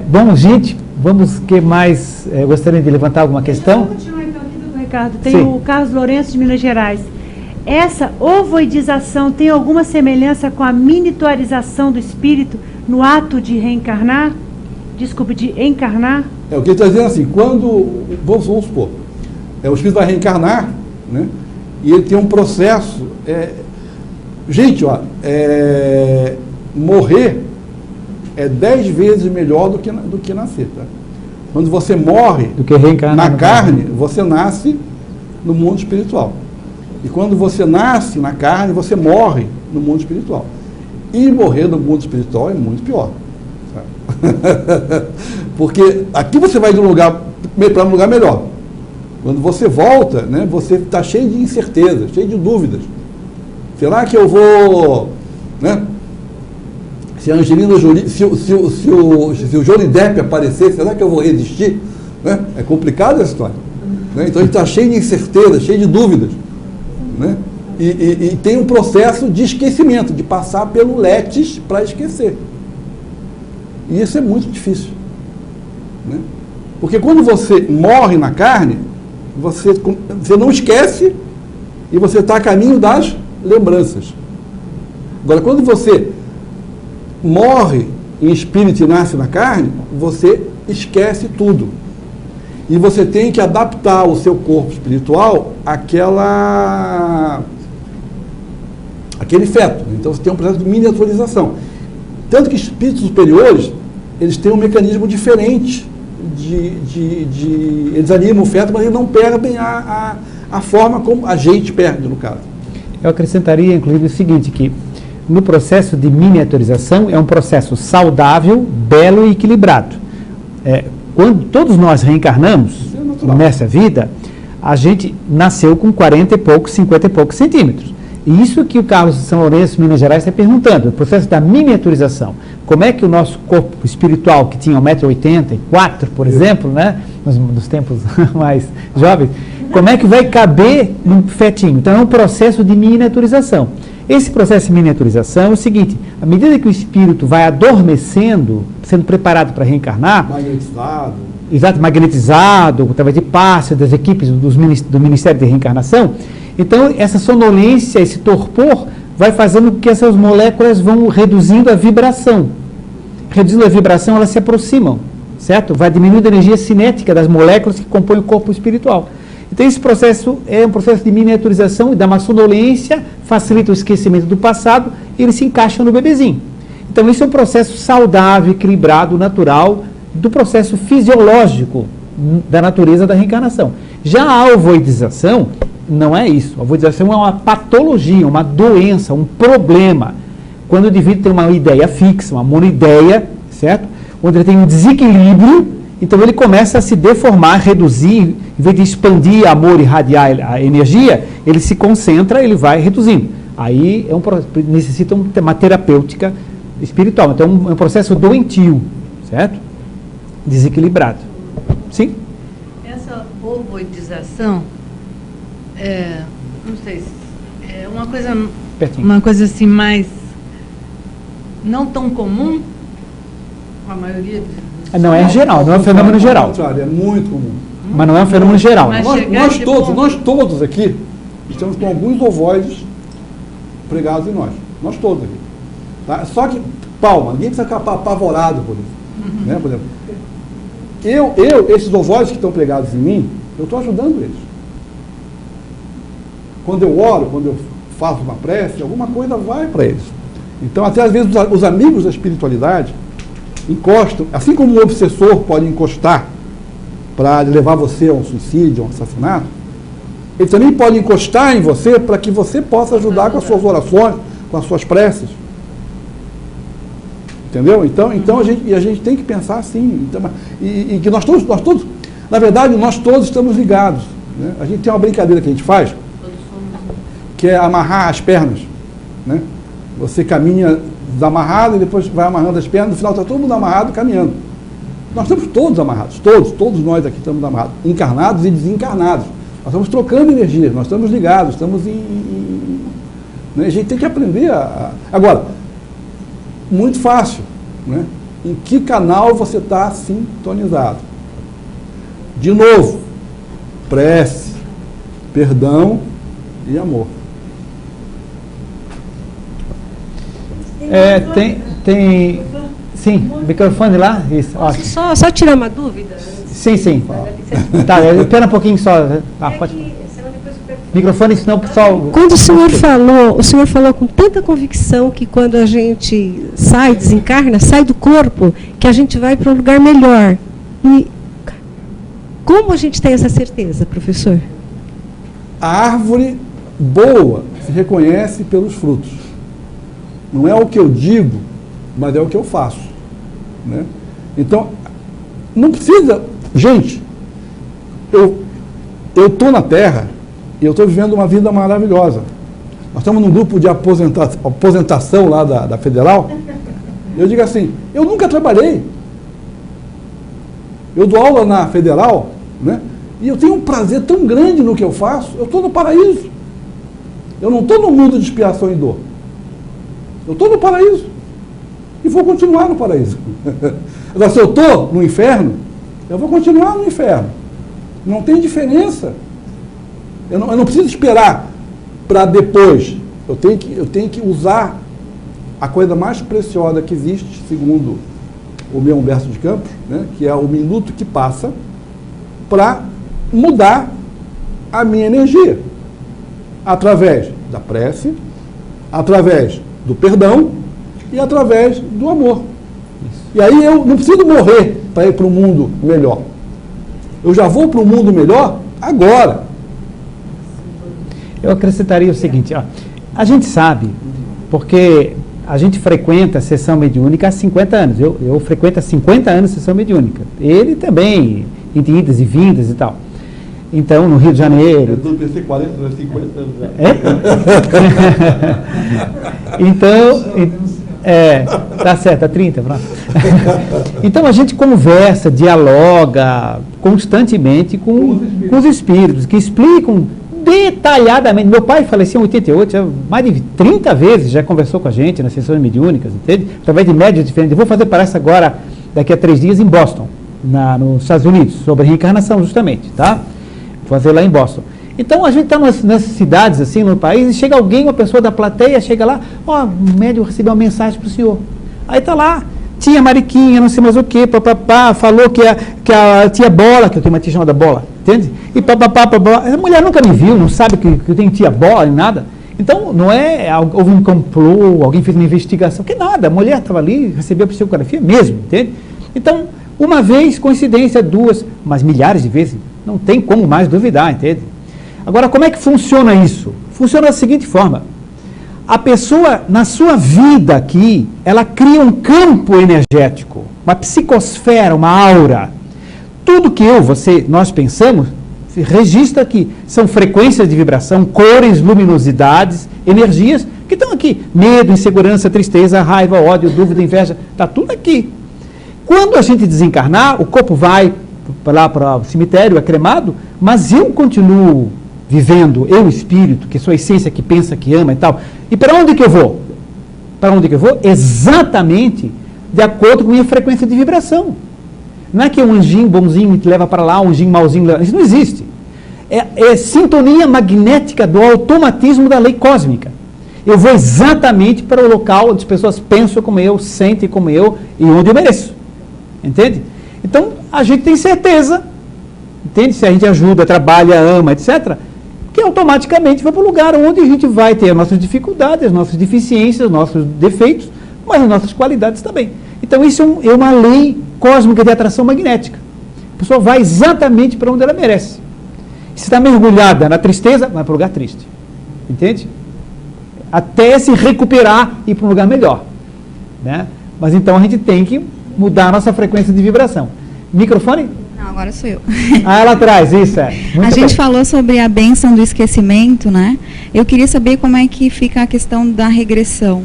Bom, gente, vamos que mais... gostaria de levantar alguma questão? Vamos continuar então aqui do Ricardo. Tem Sim. o Carlos Lourenço de Minas Gerais. Essa ovoidização tem alguma semelhança com a miniaturização do espírito no ato de reencarnar? Desculpe, de encarnar? O que ele está dizendo assim, quando, vamos supor, o espírito vai reencarnar, né? E ele tem um processo, gente, ó, morrer é 10 vezes melhor do que nascer, tá? Quando você morre do que reencarnar na carne, você nasce no mundo espiritual. E quando você nasce na carne, você morre no mundo espiritual. E morrer no mundo espiritual é muito pior. Porque aqui você vai de um lugar para um lugar melhor. Quando você volta, né, você está cheio de incertezas, cheio de dúvidas. Será que eu vou, né? Se a Angelina Jolie, se o Johnny Depp aparecer, será que eu vou resistir? Né? É complicada essa história. Né? Então a gente está cheio de incertezas, cheio de dúvidas. Né? E tem um processo de esquecimento, de passar pelo letes para esquecer. E isso é muito difícil. Né? Porque quando você morre na carne, você não esquece e você está a caminho das lembranças. Agora, quando você morre em espírito e nasce na carne, você esquece tudo. E você tem que adaptar o seu corpo espiritual àquele feto. Então você tem um processo de miniaturização. Tanto que espíritos superiores, eles têm um mecanismo diferente eles animam o feto, mas eles não perdem a forma como a gente perde, no caso. Eu acrescentaria, inclusive, o seguinte, que no processo de miniaturização é um processo saudável, belo e equilibrado. Quando todos nós reencarnamos nessa vida, a gente nasceu com 40 e poucos, 50 e poucos centímetros. E isso que o Carlos de São Lourenço, Minas Gerais, está perguntando, o processo da miniaturização. Como é que o nosso corpo espiritual, que tinha 1,84 m, por exemplo, né, nos tempos mais jovens, como é que vai caber num fetinho? Então é um processo de miniaturização. Esse processo de miniaturização é o seguinte, à medida que o espírito vai adormecendo, sendo preparado para reencarnar, magnetizado, através de passes das equipes do Ministério de Reencarnação, então essa sonolência, esse torpor, vai fazendo com que essas moléculas vão reduzindo a vibração. Reduzindo a vibração, elas se aproximam, certo? Vai diminuindo a energia cinética das moléculas que compõem o corpo espiritual. Então esse processo é um processo de miniaturização e dá uma sonolência, facilita o esquecimento do passado e ele se encaixa no bebezinho. Então isso é um processo saudável, equilibrado, natural, do processo fisiológico da natureza da reencarnação. Já a ovoidização não é isso. A ovoidização é uma patologia, uma doença, um problema. Quando o indivíduo tem uma ideia fixa, uma monoideia, certo? Onde ele tem um desequilíbrio Então ele começa a se deformar, reduzir, em vez de expandir amor e irradiar a energia, ele se concentra, ele vai reduzindo. Aí necessita uma terapêutica espiritual. Então é um processo doentio, certo? Desequilibrado. Sim? Essa ovoidização, não sei, é uma coisa assim mais não tão comum, a maioria não é geral, não é um fenômeno geral. É muito comum. Mas não é um fenômeno geral. Nós todos aqui estamos com alguns ovoides pregados em nós. Nós todos aqui. Tá? Só que, ninguém precisa ficar apavorado por isso. Né? Por exemplo, esses ovoides que estão pregados em mim, eu estou ajudando eles. Quando eu oro, quando eu faço uma prece, alguma coisa vai para eles. Então, até às vezes, os amigos da espiritualidade encostam, assim como um obsessor pode encostar para levar você a um suicídio, a um assassinato, ele também pode encostar em você para que você possa ajudar com as suas orações, com as suas preces. Entendeu? Então a gente tem que pensar assim. Então, e que nós todos, na verdade, nós todos estamos ligados. Né? A gente tem uma brincadeira que a gente faz, que é amarrar as pernas. Né? Você caminha desamarrado e depois vai amarrando as pernas, no final está todo mundo amarrado caminhando. Nós estamos todos amarrados, todos nós aqui estamos amarrados, encarnados e desencarnados. Nós estamos trocando energias, nós estamos ligados, estamos né? A gente tem que aprender Agora, muito fácil, né? Em que canal você está sintonizado? De novo, prece, perdão e amor. Tem sim, microfone lá? Isso, ótimo. Só tirar uma dúvida? Sim. Tá, espera um pouquinho só. Pode. Microfone, senão o pessoal... Quando o senhor falou com tanta convicção que quando a gente desencarna, sai do corpo, que a gente vai para um lugar melhor. E como a gente tem essa certeza, professor? A árvore boa se reconhece pelos frutos. Não é o que eu digo, mas é o que eu faço. Né? Então, não precisa... Gente, eu estou na Terra e eu estou vivendo uma vida maravilhosa. Nós estamos num grupo de aposentação lá da Federal. Eu digo assim, eu nunca trabalhei. Eu dou aula na Federal, né? E eu tenho um prazer tão grande no que eu faço. Eu estou no paraíso. Eu não estou no mundo de expiação e dor. Eu estou no paraíso. E vou continuar no paraíso. Agora, se eu estou no inferno, eu vou continuar no inferno. Não tem diferença. Eu não preciso esperar para depois. Eu tenho que usar a coisa mais preciosa que existe, segundo o meu Humberto de Campos, né, que é o minuto que passa, para mudar a minha energia. Através da prece, através do perdão e através do amor. E aí eu não preciso morrer para ir para um mundo melhor. Eu já vou para um mundo melhor agora. Eu acrescentaria o seguinte, a gente sabe, porque a gente frequenta a sessão mediúnica há 50 anos. Eu frequento há 50 anos a sessão mediúnica. Ele também, entre idas e vindas e tal. Então, no Rio de Janeiro... Eu pensei 40, 50 anos já. Então, tá certo, há 30, pronto. Então, a gente conversa, dialoga constantemente com os espíritos, que explicam detalhadamente. Meu pai faleceu em 88, mais de 30 vezes já conversou com a gente nas sessões mediúnicas, entende? Através de médias diferentes. Eu vou fazer palestra agora, daqui a 3 dias, em Boston, nos Estados Unidos, sobre reencarnação, justamente, tá? Vou fazer lá em Boston. Então, a gente está nessas cidades, assim, no país, e chega alguém, uma pessoa da plateia, chega lá, o médium recebeu uma mensagem para o senhor. Aí está lá, tia Mariquinha, não sei mais o quê, papapá, falou que a tia Bola, que eu tenho uma tia chamada Bola, entende? E papapá, a mulher nunca me viu, não sabe que eu tenho tia Bola, nem nada. Então, não houve um complô, alguém fez uma investigação, que nada, a mulher estava ali, recebeu a psicografia mesmo, entende? Então, uma vez, coincidência, 2, mas milhares de vezes, não tem como mais duvidar, entende? Agora, como é que funciona isso? Funciona da seguinte forma: a pessoa, na sua vida aqui, ela cria um campo energético, uma psicosfera, uma aura. tudo que nós pensamos, se registra aqui. São frequências de vibração, cores, luminosidades, energias que estão aqui. Medo, insegurança, tristeza, raiva, ódio, dúvida, inveja, está tudo aqui. Quando a gente desencarnar, o corpo vai lá para o cemitério, é cremado, mas eu continuo vivendo, eu espírito, que sou a essência que pensa, que ama e tal. E para onde que eu vou? Para onde que eu vou? Exatamente de acordo com a minha frequência de vibração. Não é que um anjinho bonzinho me leva para lá, um anjinho mauzinho, isso não existe. É sintonia magnética do automatismo da lei cósmica. Eu vou exatamente para o local onde as pessoas pensam como eu, sentem como eu e onde eu mereço. Entende? Então, a gente tem certeza, entende? Se a gente ajuda, trabalha, ama, etc., que automaticamente vai para o lugar onde a gente vai ter as nossas dificuldades, as nossas deficiências, os nossos defeitos, mas as nossas qualidades também. Então, isso é uma lei cósmica de atração magnética. A pessoa vai exatamente para onde ela merece. Se está mergulhada na tristeza, vai para o lugar triste. Entende? Até se recuperar e ir para um lugar melhor. Né? Mas então a gente tem que mudar a nossa frequência de vibração. Microfone? Não, agora sou eu. Ah, ela atrás, isso é. Muito a gente bem. falou sobre a bênção do esquecimento, né? Eu queria saber como é que fica a questão da regressão.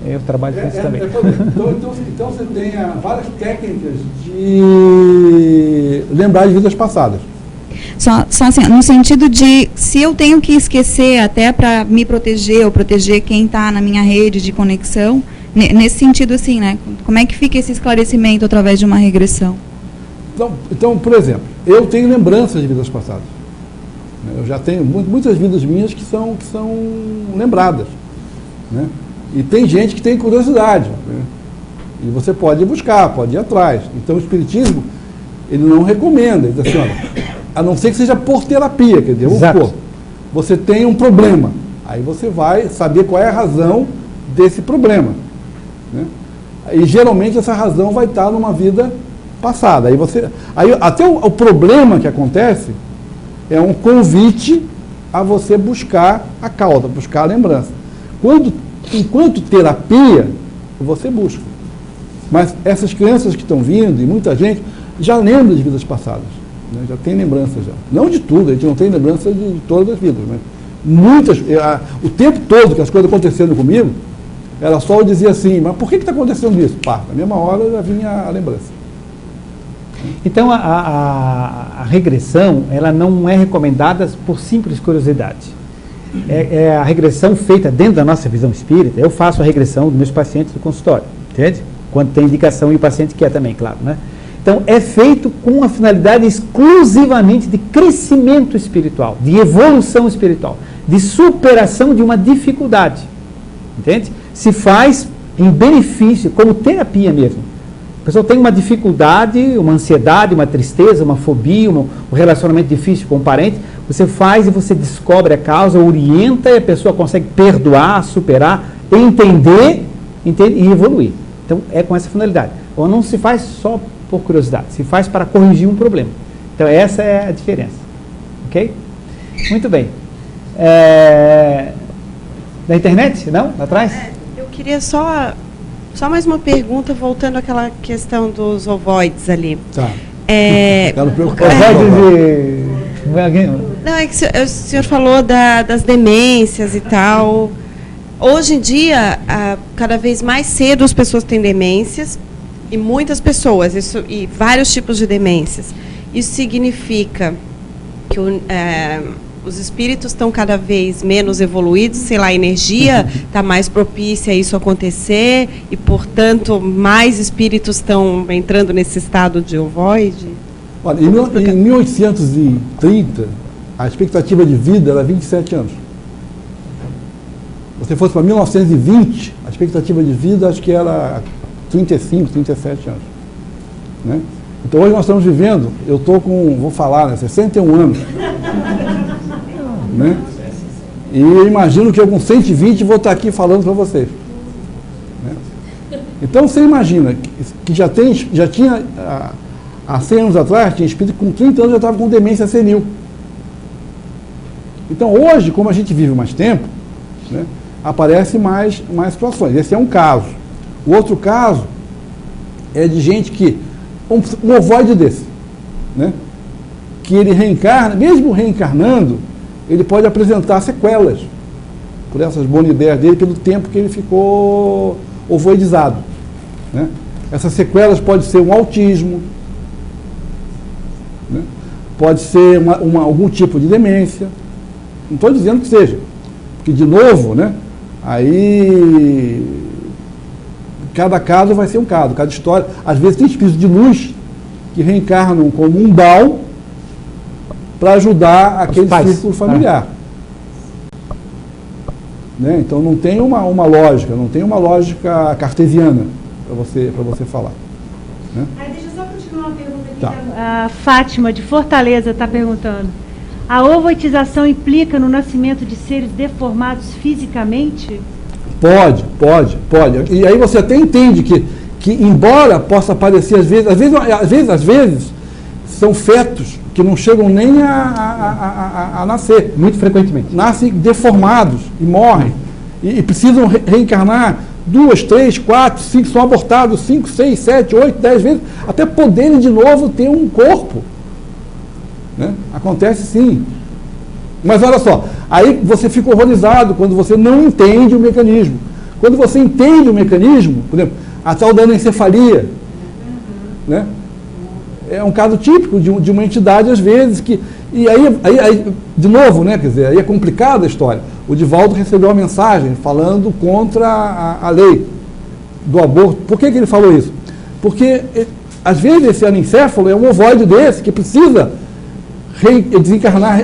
Eu trabalho com isso também. Então você tem várias técnicas de lembrar de vidas passadas. Só assim, no sentido de, se eu tenho que esquecer até para me proteger ou proteger quem está na minha rede de conexão, nesse sentido assim, né? Como é que fica esse esclarecimento através de uma regressão? Então, por exemplo, eu tenho lembranças de vidas passadas. Eu já tenho muitas vidas minhas que são lembradas. Né? E tem gente que tem curiosidade. Né? E você pode buscar, pode ir atrás. Então o Espiritismo, ele não recomenda. Ele diz assim, olha, a não ser que seja por terapia, quer dizer, você tem um problema. Aí você vai saber qual é a razão desse problema. Né? E geralmente essa razão vai estar numa vida passada. Aí até o problema que acontece é um convite a você buscar a causa, buscar a lembrança. Enquanto terapia, você busca. Mas essas crianças que estão vindo, e muita gente, já lembra de vidas passadas. Né? Já tem lembrança já. Não de tudo, a gente não tem lembrança de todas as vidas. Mas muitas, o tempo todo que as coisas acontecendo comigo, era só eu dizer assim, mas por que está acontecendo isso? Pá, na mesma hora já vinha a lembrança. Então, a regressão, ela não é recomendada por simples curiosidade. É a regressão feita dentro da nossa visão espírita. Eu faço a regressão dos meus pacientes do consultório, entende? Quando tem indicação e o paciente quer também, claro, né? Então, é feito com a finalidade exclusivamente de crescimento espiritual, de evolução espiritual, de superação de uma dificuldade, entende? Se faz em benefício, como terapia mesmo. A pessoa tem uma dificuldade, uma ansiedade, uma tristeza, uma fobia, um relacionamento difícil com um parente, você faz e você descobre a causa, orienta e a pessoa consegue perdoar, superar, entender e evoluir. Então, é com essa finalidade. Ou não se faz só por curiosidade, se faz para corrigir um problema. Então, essa é a diferença. Ok? Muito bem. Da internet? Não? Lá atrás? Eu queria só mais uma pergunta, voltando àquela questão dos ovoides ali. Tá. Não, é que o senhor falou das demências e tal. Hoje em dia, cada vez mais cedo as pessoas têm demências, e muitas pessoas, e vários tipos de demências. Isso significa que os espíritos estão cada vez menos evoluídos, sei lá, a energia está mais propícia a isso acontecer, e, portanto, mais espíritos estão entrando nesse estado de ovoide? Olha, em 1830, a expectativa de vida era 27 anos. Se você fosse para 1920, a expectativa de vida acho que era 35, 37 anos. Né? Então hoje nós estamos vivendo, eu estou com, vou falar, né, 61 anos. Né? E eu imagino que eu com 120 vou estar aqui falando para vocês. Né? Então você imagina que já tinha, há 100 anos atrás, tinha espírito com 30 anos já estava com demência senil. Então hoje, como a gente vive mais tempo, né, aparece mais situações. Esse é um caso. O outro caso é de gente que um ovoide desse, né? Que ele reencarna, mesmo reencarnando, ele pode apresentar sequelas por essas boas ideias dele, pelo tempo que ele ficou ovoidizado, né? Essas sequelas podem ser um autismo, né? Pode ser algum tipo de demência. Não estou dizendo que seja, porque, de novo, né? Aí cada caso vai ser um caso, cada história. Às vezes tem espíritos de luz que reencarnam como um Baal para ajudar aquele círculo familiar. Né? Então não tem uma lógica, não tem uma lógica cartesiana para você falar. Né? Aí deixa eu só continuar uma pergunta aqui. Tá. A Fátima, de Fortaleza, está perguntando. A ovoitização implica no nascimento de seres deformados fisicamente? Pode. E aí você até entende que embora possa parecer, às vezes são fetos que não chegam nem a nascer. Muito frequentemente. Nascem deformados e morrem. E precisam reencarnar 2, 3, 4, 5, são abortados 5, 6, 7, 8, 10 vezes, até poderem de novo ter um corpo. Né? Acontece sim. Mas olha só, aí você fica horrorizado quando você não entende o mecanismo. Quando você entende o mecanismo, por exemplo, a tal da anencefalia, né? É um caso típico de uma entidade, às vezes, que... E aí, de novo, né, quer dizer, aí é complicada a história. O Divaldo recebeu uma mensagem falando contra a lei do aborto. Por que ele falou isso? Porque, às vezes, esse anencéfalo é um ovoide desse que precisa desencarnar,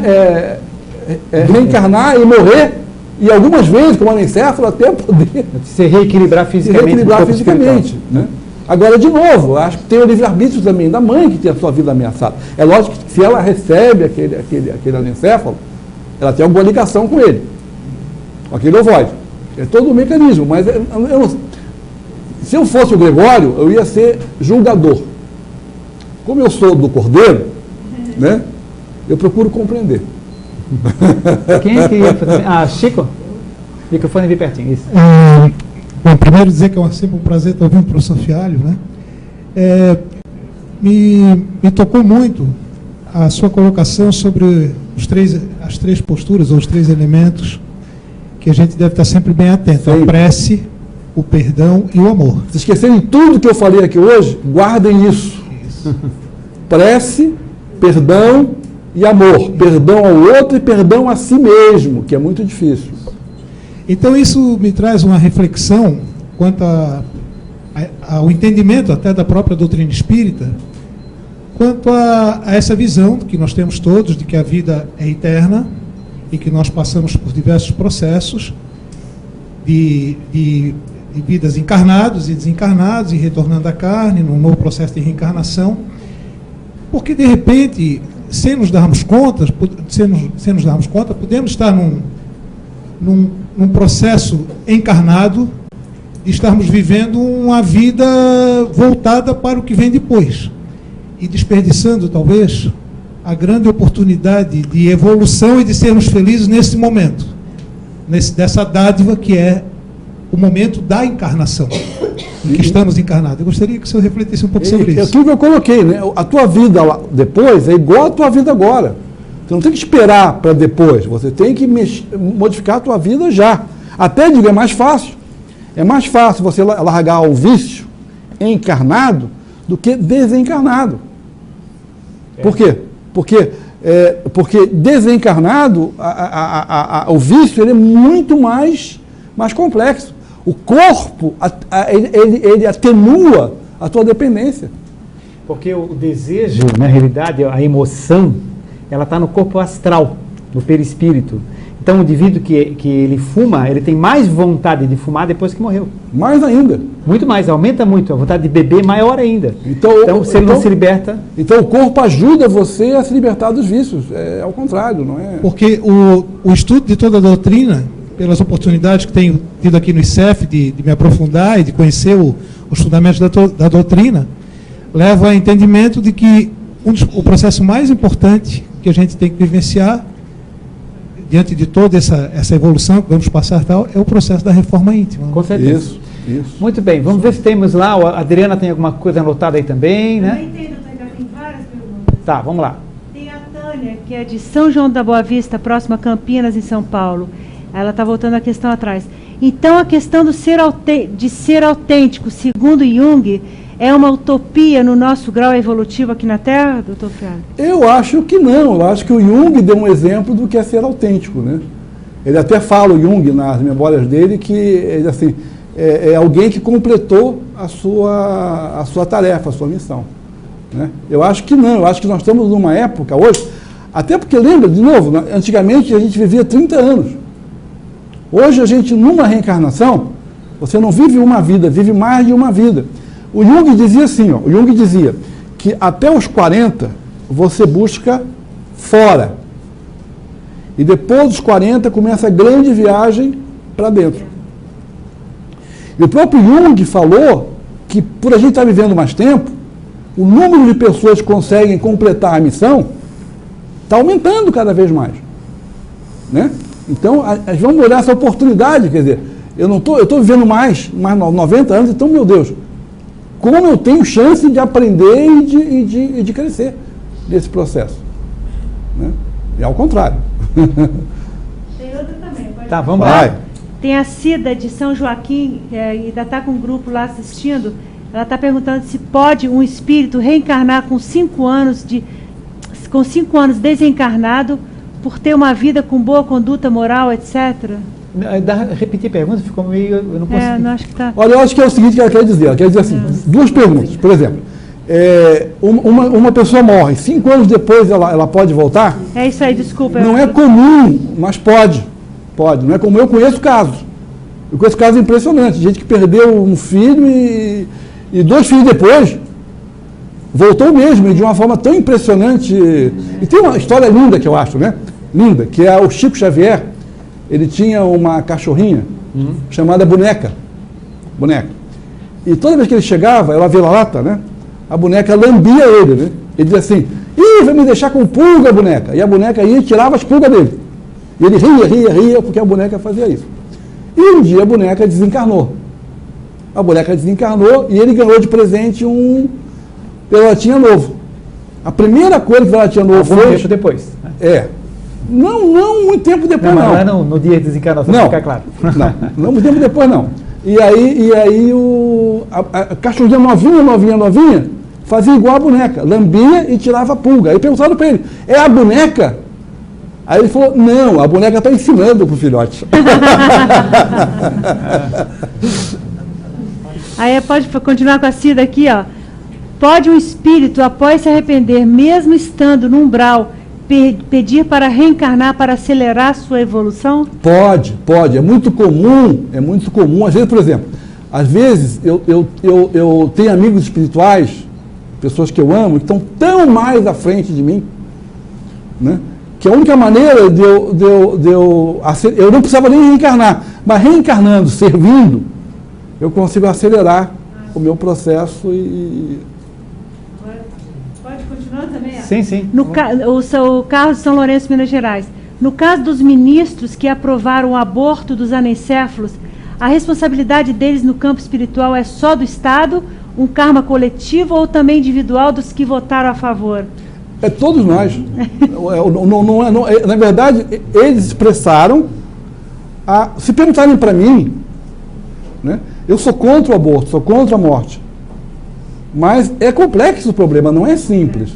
reencarnar e morrer, e algumas vezes, como anencéfalo, até poder se reequilibrar fisicamente. Né? Agora, de novo, acho que tem o livre-arbítrio também da mãe que tem a sua vida ameaçada. É lógico que se ela recebe aquele anencéfalo, ela tem alguma ligação com ele, com aquele ovoide. É todo um mecanismo, mas se eu fosse o Gregório, eu ia ser julgador. Como eu sou do Cordeiro, né, eu procuro compreender. Quem é que ia fazer? Ah, Chico? Microfone bem pertinho, isso. Bom, primeiro dizer que é sempre um prazer estar ouvindo o professor Fialho, né? Me tocou muito a sua colocação sobre as três posturas, ou os três elementos que a gente deve estar sempre bem atento. Sim. A prece, o perdão e o amor. Se esquecerem tudo que eu falei aqui hoje, guardem isso. Prece, perdão e amor. Perdão ao outro e perdão a si mesmo, que é muito difícil. Então isso me traz uma reflexão quanto ao entendimento até da própria doutrina espírita, quanto a essa visão que nós temos todos de que a vida é eterna e que nós passamos por diversos processos de vidas encarnados e desencarnados e retornando à carne, num novo processo de reencarnação, porque de repente, sem nos darmos conta, podemos estar num processo encarnado de estarmos vivendo uma vida voltada para o que vem depois e desperdiçando talvez a grande oportunidade de evolução e de sermos felizes nesse momento, dessa dádiva que é o momento da encarnação, em que estamos encarnados. Eu gostaria que o senhor refletisse um pouco sobre isso. É aquilo que eu coloquei, né? A tua vida lá depois é igual à tua vida agora. Você não tem que esperar para depois, você tem que modificar a tua vida já. Até digo, é mais fácil. É mais fácil você largar o vício encarnado do que desencarnado. Por quê? Porque desencarnado, o vício ele é muito mais complexo. O corpo, ele atenua a tua dependência. Porque o desejo, na realidade, a emoção, ela está no corpo astral, no perispírito. Então, o indivíduo que ele fuma, ele tem mais vontade de fumar depois que morreu. Mais ainda. Muito mais, aumenta muito. A vontade de beber maior ainda. Então se ele não se liberta... Então, o corpo ajuda você a se libertar dos vícios. É ao contrário, não é? Porque o estudo de toda a doutrina, pelas oportunidades que tenho tido aqui no ICEF, de me aprofundar e de conhecer os fundamentos da doutrina, leva ao entendimento de que o processo mais importante que a gente tem que vivenciar diante de toda essa evolução que vamos passar tal, é o processo da reforma íntima. Com certeza. Isso. Isso. Muito bem, vamos ver se temos lá, a Adriana tem alguma coisa anotada aí também, né? Também tem, doutor Ricardo, tem várias perguntas. Tá, vamos lá. Tem a Tânia, que é de São João da Boa Vista, próxima a Campinas, em São Paulo. Ela está voltando a questão atrás. Então, a questão de ser autêntico, segundo Jung, é uma utopia no nosso grau evolutivo aqui na Terra, doutor Fialho? Eu acho que não. Eu acho que o Jung deu um exemplo do que é ser autêntico, né? Ele até fala, o Jung, nas memórias dele, que ele, assim, é alguém que completou a sua tarefa, a sua missão, né? Eu acho que não. Eu acho que nós estamos numa época hoje, até porque, lembra, de novo, antigamente a gente vivia 30 anos. Hoje a gente, numa reencarnação, você não vive uma vida, vive mais de uma vida. O Jung dizia assim, o Jung dizia que até os 40 você busca fora. E depois dos 40 começa a grande viagem para dentro. E o próprio Jung falou que, por a gente estar vivendo mais tempo, o número de pessoas que conseguem completar a missão está aumentando cada vez mais, né? Então, vamos olhar essa oportunidade, quer dizer, eu estou vivendo mais 90 anos, então, meu Deus, como eu tenho chance de aprender e de crescer nesse processo, né? E ao contrário. Tem outra também, pode Tá, vamos Vai. lá. Tem a Cida de São Joaquim, ainda está com um grupo lá assistindo. Ela está perguntando se pode um espírito reencarnar com 5 anos desencarnado por ter uma vida com boa conduta moral, etc. Repetir a pergunta, ficou meio... Eu não consegui. Não acho que tá. Olha, eu acho que é o seguinte que ela quer dizer. Ela quer dizer assim, duas perguntas. Por exemplo, uma pessoa morre, 5 anos depois ela pode voltar? É isso aí, desculpa. Não é comum, mas pode. Pode. Não é comum. Eu conheço casos. Eu conheço casos impressionantes. Gente que perdeu um filho e 2 filhos depois voltou mesmo, e de uma forma tão impressionante. E tem uma história linda que eu acho, né? Linda, que é o Chico Xavier. Ele tinha uma cachorrinha chamada Boneca. E toda vez que ele chegava, ela vira-lata, né? A boneca lambia ele, né? Ele dizia assim, ih, vai me deixar com pulga, boneca. E a boneca ia e tirava as pulgas dele. E ele ria, porque a boneca fazia isso. E um dia a boneca desencarnou. E ele ganhou de presente um Pelotinha novo. A primeira coisa que o Pelotinha novo fez... Algum tempo depois. Não muito tempo depois, não. Não é no dia de desencarnação, não, fica claro. Não muito tempo depois, não. E aí a cachorrinha novinha, fazia igual a boneca. Lambia e tirava a pulga. Aí perguntaram para ele, é a boneca? Aí ele falou, não, a boneca está ensinando para o filhote. Aí pode continuar com a Cida aqui, ó. Pode um espírito, após se arrepender, mesmo estando no umbral, pedir para reencarnar para acelerar sua evolução? Pode. É muito comum. Às vezes, por exemplo, eu tenho amigos espirituais, pessoas que eu amo, que estão tão mais à frente de mim, né? Que a única maneira eu não precisava nem reencarnar, mas reencarnando, servindo, eu consigo acelerar o meu processo Pode continuar também? Ó. Sim. O Carlos de São Lourenço, Minas Gerais. No caso dos ministros que aprovaram o aborto dos anencéfalos, a responsabilidade deles no campo espiritual é só do Estado, um karma coletivo ou também individual dos que votaram a favor? É todos nós. Na verdade, eles expressaram, se perguntarem para mim, né, eu sou contra o aborto, sou contra a morte. Mas é complexo o problema, não é simples,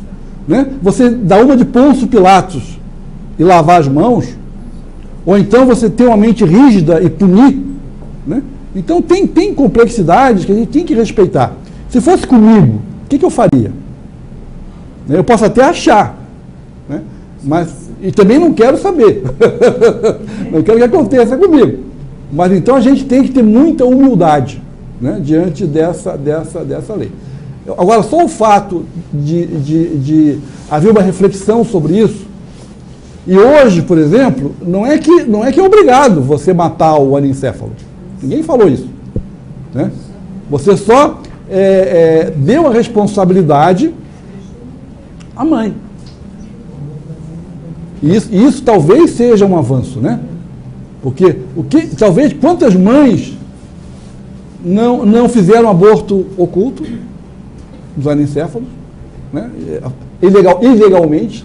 né? Você dá uma de Pôncio Pilatos e lavar as mãos, ou então você ter uma mente rígida e punir, né? Então tem complexidades que a gente tem que respeitar. Se fosse comigo, o que eu faria? Eu posso até achar, né? E também não quero saber. Não quero que aconteça comigo. Mas então a gente tem que ter muita humildade, né, diante dessa lei. Agora, só o fato de haver uma reflexão sobre isso, e hoje, por exemplo, não é que é obrigado você matar o anencéfalo. Ninguém falou isso, né? Você só deu a responsabilidade à mãe. E isso talvez seja um avanço, né? Porque talvez quantas mães não fizeram aborto oculto dos anencéfalos, né? Ilegalmente.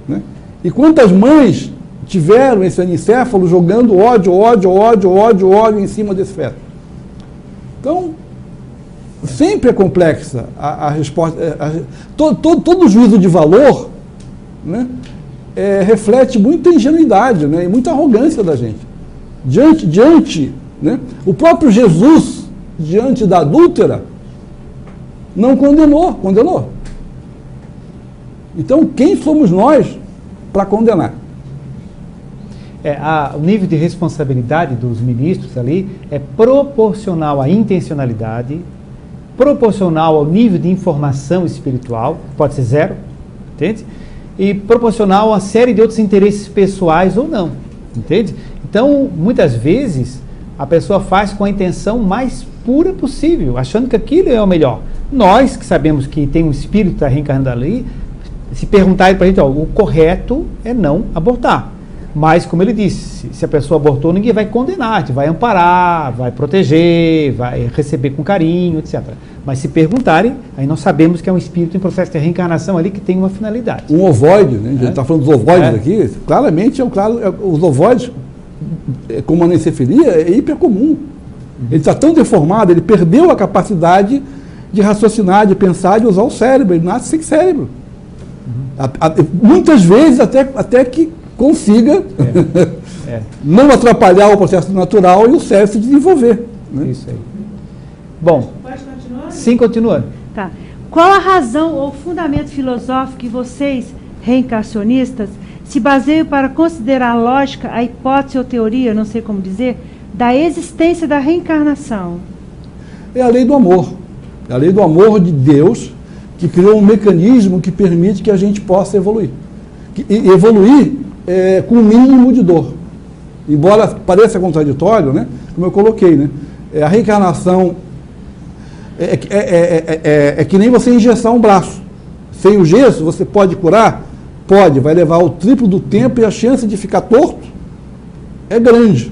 Né? E quantas mães tiveram esse anencéfalo jogando ódio em cima desse feto? Então, sempre é complexa a resposta. Todo juízo de valor, né, reflete muita ingenuidade, né, e muita arrogância da gente. Né, o próprio Jesus, diante da adúltera, não condenou. Então, quem somos nós para condenar? O nível de responsabilidade dos ministros ali é proporcional à intencionalidade, proporcional ao nível de informação espiritual, pode ser 0, entende? E proporcional a série de outros interesses pessoais ou não, entende? Então, muitas vezes, a pessoa faz com a intenção mais pura possível, achando que aquilo é o melhor. Nós, que sabemos que tem um espírito que está reencarnando ali, se perguntarem para a gente, o correto é não abortar. Mas, como ele disse, se a pessoa abortou, ninguém vai condenar, a gente vai amparar, vai proteger, vai receber com carinho, etc. Mas se perguntarem, aí nós sabemos que é um espírito em processo de reencarnação ali que tem uma finalidade. Um ovoide, né? A gente está falando dos ovoides aqui, claramente os ovoides, como a anencefalia, é hipercomum. Ele está tão deformado, ele perdeu a capacidade de raciocinar, de pensar, de usar o cérebro, ele nasce sem cérebro. Muitas vezes até que consiga não atrapalhar o processo natural e o cérebro se desenvolver. Né? Isso aí. Bom, pode continuar? Sim, continua. Tá. Qual a razão ou fundamento filosófico que vocês, reencarnacionistas, se baseiam para considerar lógica a hipótese ou teoria, não sei como dizer, da existência da reencarnação? É a lei do amor. É a lei do amor de Deus que criou um mecanismo que permite que a gente possa evoluir. E evoluir com o mínimo de dor. Embora pareça contraditório, né? Como eu coloquei, né? A reencarnação é que nem você engessar um braço. Sem o gesso, você pode curar? Pode, vai levar o triplo do tempo e a chance de ficar torto é grande.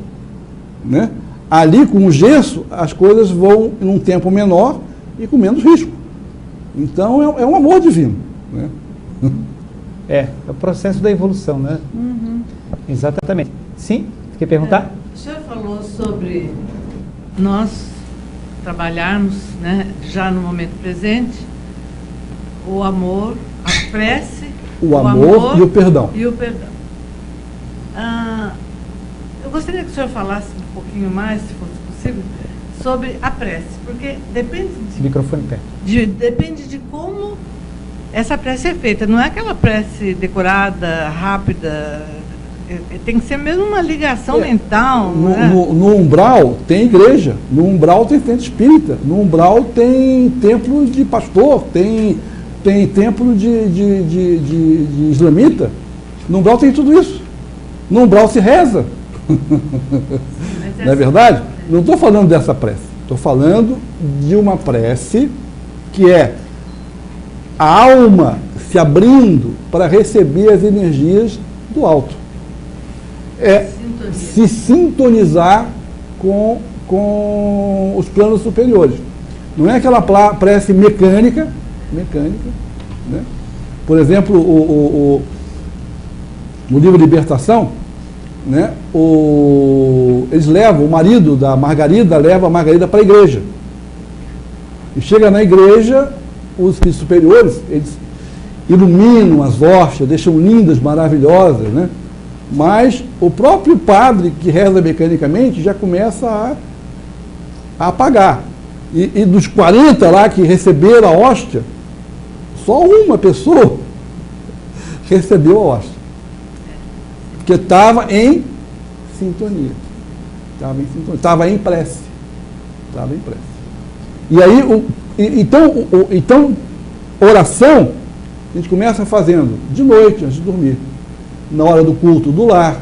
Né? Ali, com o gesso, as coisas vão em um tempo menor e com menos risco. Então, é um amor divino. Né? É o processo da evolução, né? Uhum. Exatamente. Sim? Você quer perguntar? O senhor falou sobre nós trabalharmos, né, já no momento presente, o amor, a prece, o amor e o perdão. Eu gostaria que o senhor falasse um pouquinho mais, se fosse possível, sobre a prece, porque depende microfone perto. Depende de como essa prece é feita. Não é aquela prece decorada, rápida. Tem que ser mesmo uma ligação mental. No umbral tem igreja, no umbral tem centro espírita, no umbral tem templo de pastor, tem templo de islamita. No umbral tem tudo isso. No umbral se reza. Não é verdade? Não estou falando dessa prece. Estou falando de uma prece que é a alma se abrindo para receber as energias do alto. Se sintonizar com os planos superiores. Não é aquela prece mecânica, né? Por exemplo, no livro Libertação, né? Eles levam, o marido da Margarida leva a Margarida para a igreja. E chega na igreja, os espíritos superiores, eles iluminam as hóstias, deixam lindas, maravilhosas, né? Mas o próprio padre que reza mecanicamente já começa a apagar. E dos 40 lá que receberam a hóstia, só uma pessoa recebeu a hóstia. Porque estava em sintonia. Estava em prece. E aí, então, oração, a gente começa fazendo de noite, antes de dormir. Na hora do culto do lar,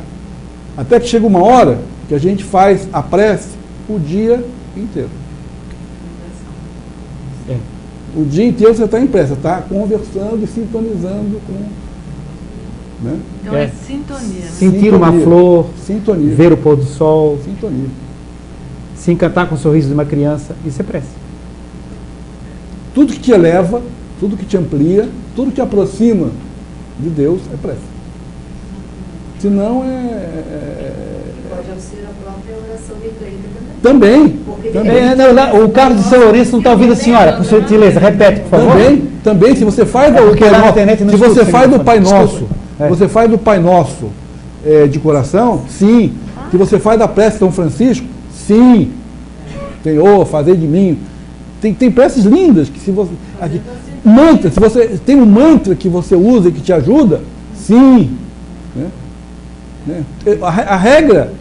até que chega uma hora que a gente faz a prece o dia inteiro. O dia inteiro você está em prece, está conversando e sintonizando com... Né? Então é sintonia. Né? Sentir uma flor, sintonia. Ver o pôr do sol. Sintonia. se encantar com o sorriso de uma criança, isso é prece. Tudo que te eleva, tudo que te amplia, tudo que te aproxima de Deus é prece. Senão Pode ser a própria oração mecânica também. O Carlos de São Lourenço não está ouvindo a senhora, por gentileza, repete, por favor. Também, se você faz do Pai Nosso, você faz do Pai Nosso de coração, sim. Se você faz da prece de São Francisco, sim. Senhor, fazer de mim. Tem preces lindas que se você. Mantra, se você tem um mantra que você usa e que te ajuda, sim. A regra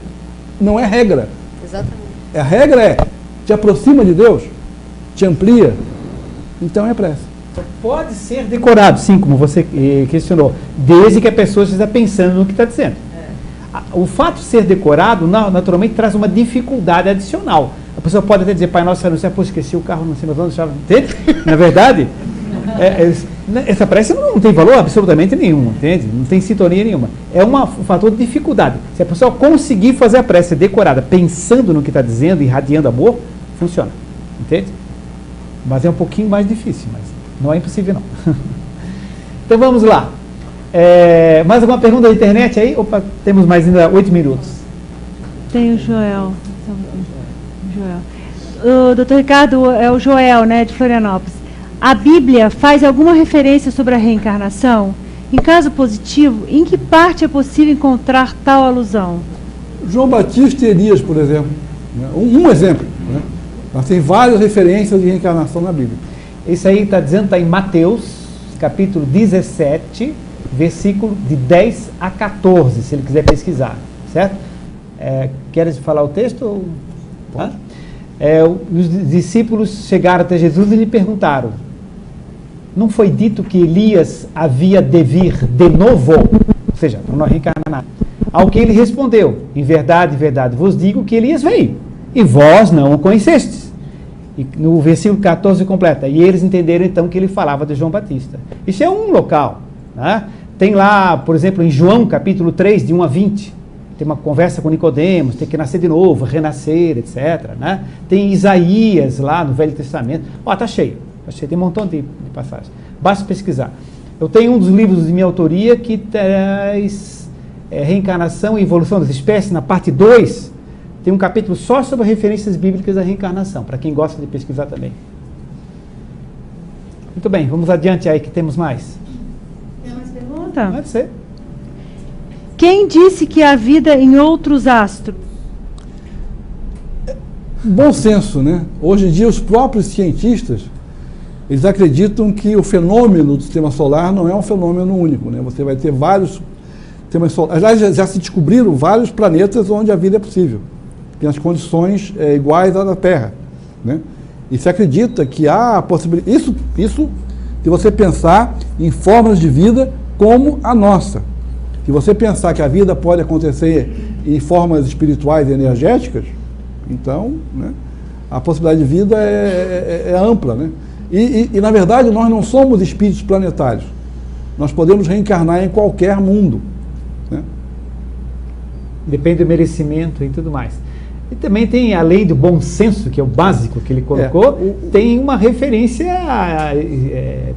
não é regra. Exatamente. A regra te aproxima de Deus, te amplia, então é prece. Pode ser decorado, sim, como você questionou, desde que a pessoa esteja pensando no que está dizendo. O fato de ser decorado, naturalmente, traz uma dificuldade adicional. A pessoa pode até dizer, Pai Nosso, não sei, pô, esqueci o carro, não sei, mas não entende? Na verdade, essa prece não tem valor absolutamente nenhum, entende? Não tem sintonia nenhuma. É um fator de dificuldade. Se a pessoa conseguir fazer a prece decorada, pensando no que está dizendo, irradiando amor, funciona, entende? Mas é um pouquinho mais difícil, mas não é impossível não. Então vamos lá. Mais alguma pergunta da internet aí? Opa, temos mais ainda 8 minutos. Tem o Joel. O doutor Ricardo é o Joel, né, de Florianópolis. A Bíblia faz alguma referência sobre a reencarnação? Em caso positivo, em que parte é possível encontrar tal alusão? João Batista e Elias, por exemplo. Um exemplo. Nós temos várias referências de reencarnação na Bíblia. Isso aí está em Mateus, capítulo 17, versículo de 10 a 14, se ele quiser pesquisar, certo? Queres falar o texto? Os discípulos chegaram até Jesus e lhe perguntaram, não foi dito que Elias havia de vir de novo? Ou seja, para não reencarnar. Ao que ele respondeu, em verdade, vos digo que Elias veio, e vós não o conhecestes. E no versículo 14 completa, e eles entenderam então que ele falava de João Batista. Isso é um local, né? Tem lá, por exemplo, em João capítulo 3, de 1 a 20, tem uma conversa com Nicodemos, tem que nascer de novo, renascer, etc. Né? Tem Isaías lá no Velho Testamento. Está cheio, tem um montão de passagens. Basta pesquisar. Eu tenho um dos livros de minha autoria que traz reencarnação e evolução das espécies, na parte 2, tem um capítulo só sobre referências bíblicas da reencarnação, para quem gosta de pesquisar também. Muito bem, vamos adiante aí que temos mais. Tem mais pergunta? Pode ser. Quem disse que há vida em outros astros? Bom senso, né? Hoje em dia os próprios cientistas, eles acreditam que o fenômeno do sistema solar não é um fenômeno único, né? Você vai ter vários sistemas solares. Aliás, já se descobriram vários planetas onde a vida é possível, tem as condições iguais à da Terra, né? E se acredita que há a possibilidade, isso de você pensar em formas de vida como a nossa. Se você pensar que a vida pode acontecer em formas espirituais e energéticas, então, né, a possibilidade de vida é ampla, né? E, na verdade, nós não somos espíritos planetários. Nós podemos reencarnar em qualquer mundo, né? Depende do merecimento e tudo mais. E também tem a lei do bom senso, que é o básico que ele colocou, tem uma referência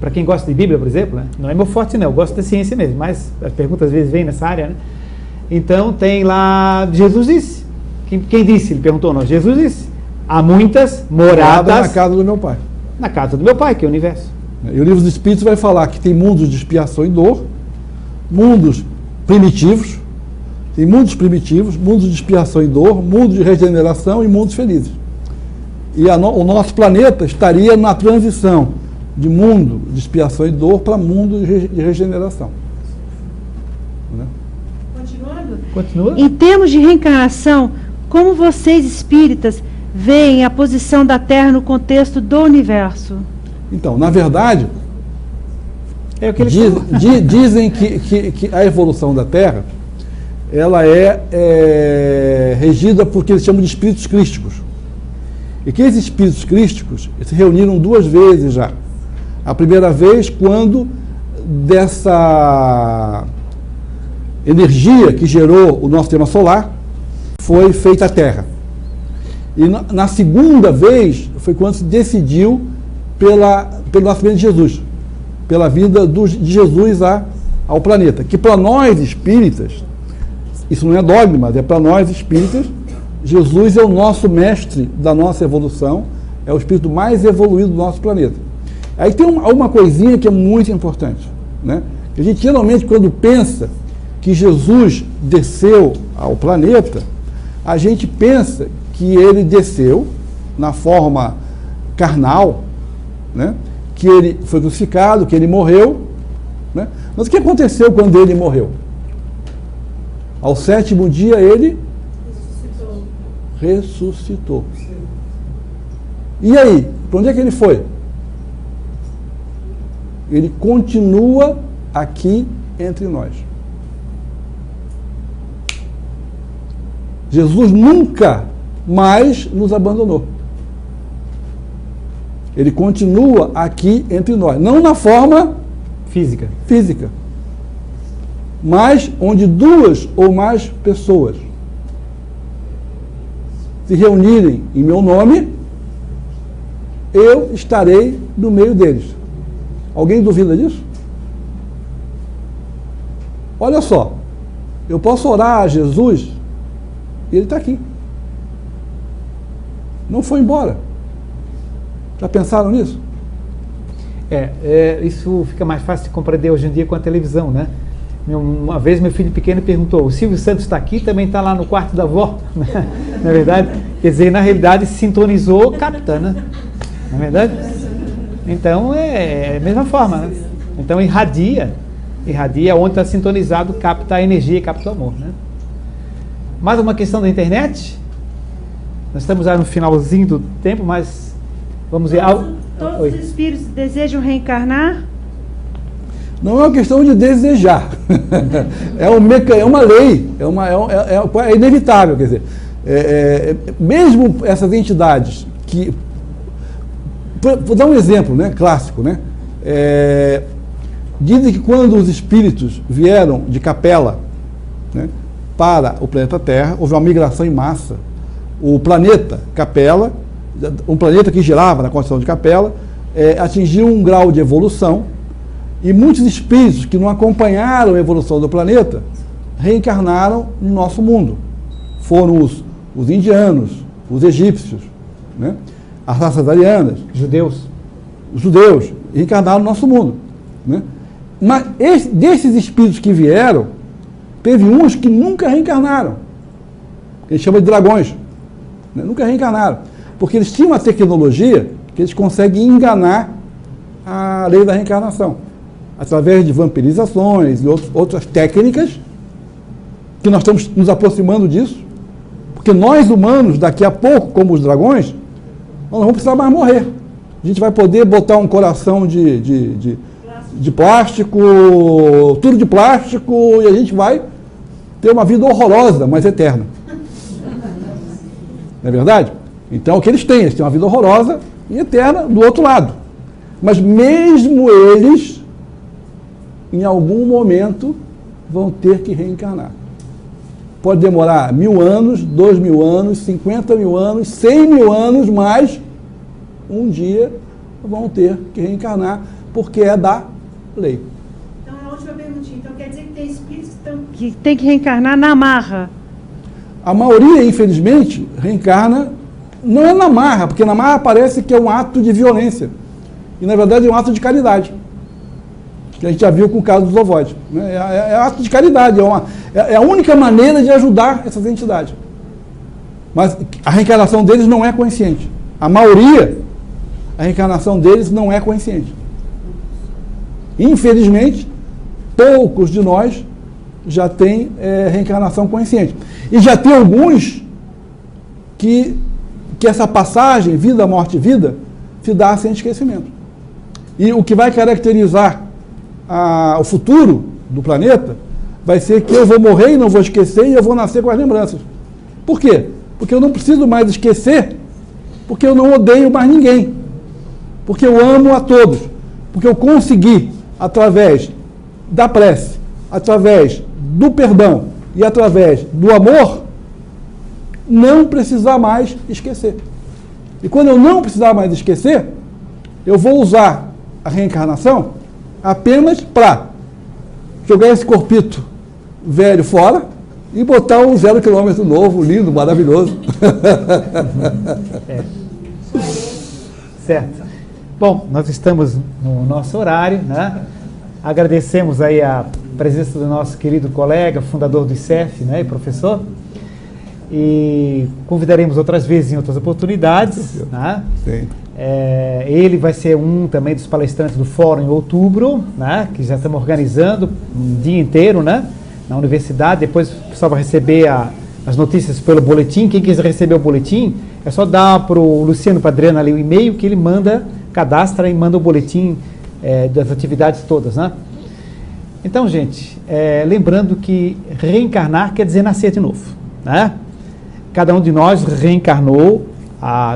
para quem gosta de Bíblia, por exemplo, né? Não é meu forte não, eu gosto da ciência mesmo, mas as perguntas às vezes vêm nessa área, né? Então tem lá, Jesus disse, quem disse? Ele perguntou, não, Jesus disse, há muitas moradas na casa do meu Pai. Na casa do meu Pai, que é o universo. E o livro dos Espíritos vai falar que tem mundos de expiação e dor, mundos primitivos, tem mundos primitivos, mundos de expiação e dor, mundos de regeneração e mundos felizes. E o nosso planeta estaria na transição de mundo de expiação e dor para mundo de regeneração. Né? Continuando? Continua? Em termos de reencarnação, como vocês espíritas veem a posição da Terra no contexto do universo? Então, na verdade, dizem que a evolução da Terra ela é regida por que eles chamam de espíritos crísticos. E que esses espíritos crísticos se reuniram 2 vezes já. A primeira vez quando dessa energia que gerou o nosso sistema solar foi feita a Terra. E na segunda vez foi quando se decidiu pelo nascimento de Jesus, pela vinda de Jesus ao planeta. Que para nós espíritas, isso não é dogma, mas é para nós espíritas, Jesus é o nosso mestre da nossa evolução, é o espírito mais evoluído do nosso planeta. Aí tem uma coisinha que é muito importante, né? A gente geralmente, quando pensa que Jesus desceu ao planeta, a gente pensa que ele desceu na forma carnal, né? Que ele foi crucificado, que ele morreu, né? Mas o que aconteceu quando ele morreu? Ao 7º dia ele ressuscitou. E aí, para onde é que ele foi? Ele continua aqui entre nós. Jesus nunca mais nos abandonou. Ele continua aqui entre nós, não na forma física, mas onde 2 ou mais pessoas se reunirem em meu nome, eu estarei no meio deles. Alguém duvida disso? Olha só, eu posso orar a Jesus e ele está aqui. Não foi embora. Já pensaram nisso? Isso fica mais fácil de compreender hoje em dia com a televisão, né? Uma vez meu filho pequeno perguntou, o Silvio Santos está aqui, também está lá no quarto da avó, né? Na verdade, quer dizer, na realidade sintonizou, capta, né? Na verdade? Então é a mesma forma, né? Então irradia onde está sintonizado, capta a energia, capta o amor, né? Mais uma questão da internet? Nós estamos já no finalzinho do tempo, mas vamos ver. Todos os espíritos desejam reencarnar? Não é uma questão de desejar. É uma lei, é inevitável, quer dizer. Mesmo essas entidades que... Vou dar um exemplo, né, clássico, né? Dizem que quando os espíritos vieram de Capela, né, para o planeta Terra, houve uma migração em massa. O planeta Capela, um planeta que girava na condição de Capela, atingiu um grau de evolução e muitos espíritos que não acompanharam a evolução do planeta reencarnaram no nosso mundo. Foram os indianos, os egípcios, né, as raças arianas, os judeus reencarnaram no nosso mundo, né? Mas desses espíritos que vieram, teve uns que nunca reencarnaram, que a gente chama de dragões, né? Nunca reencarnaram, porque eles tinham uma tecnologia que eles conseguem enganar a lei da reencarnação, através de vampirizações e outras técnicas, que nós estamos nos aproximando disso, porque nós humanos, daqui a pouco, como os dragões, nós não vamos precisar mais morrer. A gente vai poder botar um coração de plástico, tudo de plástico, e a gente vai ter uma vida horrorosa, mas eterna. Não é verdade? Então, o que eles têm uma vida horrorosa e eterna do outro lado. Mas mesmo eles, em algum momento, vão ter que reencarnar. Pode demorar 1000 anos, 2000 anos, 50 mil anos, 100 mil anos, mas um dia vão ter que reencarnar, porque é da lei. Então, a última perguntinha. Então, quer dizer que tem espíritos que tem que reencarnar na marra? A maioria, infelizmente, reencarna, não é na marra, porque na marra parece que é um ato de violência. E, na verdade, é um ato de caridade. Que a gente já viu com o caso dos ovoides, né? É ato de caridade, é a única maneira de ajudar essas entidades. Mas a reencarnação deles não é consciente. A maioria, a reencarnação deles não é consciente. Infelizmente, poucos de nós já têm reencarnação consciente. E já tem alguns que essa passagem, vida, morte, vida, se dá sem esquecimento. E o que vai caracterizar o futuro do planeta vai ser que eu vou morrer e não vou esquecer, e eu vou nascer com as lembranças. Por quê? Porque eu não preciso mais esquecer, porque eu não odeio mais ninguém, porque eu amo a todos, porque eu consegui, através da prece, através do perdão e através do amor, não precisar mais esquecer. E quando eu não precisar mais esquecer, eu vou usar a reencarnação apenas para jogar esse corpito velho fora e botar um 0 km novo, lindo, maravilhoso. Certo. Bom, nós estamos no nosso horário, né? Agradecemos aí a presença do nosso querido colega, fundador do ICEF, né, e professor. E convidaremos outras vezes em outras oportunidades. Né? Sim. Ele vai ser um também dos palestrantes do fórum em outubro, né, que já estamos organizando um dia inteiro, né, na universidade. Depois o pessoal vai receber as notícias pelo boletim. Quem quiser receber o boletim, é só dar para o Luciano Padrena ali o e-mail que ele manda, cadastra e manda o boletim das atividades todas, né? Então, gente, lembrando que reencarnar quer dizer nascer de novo, né? Cada um de nós reencarnou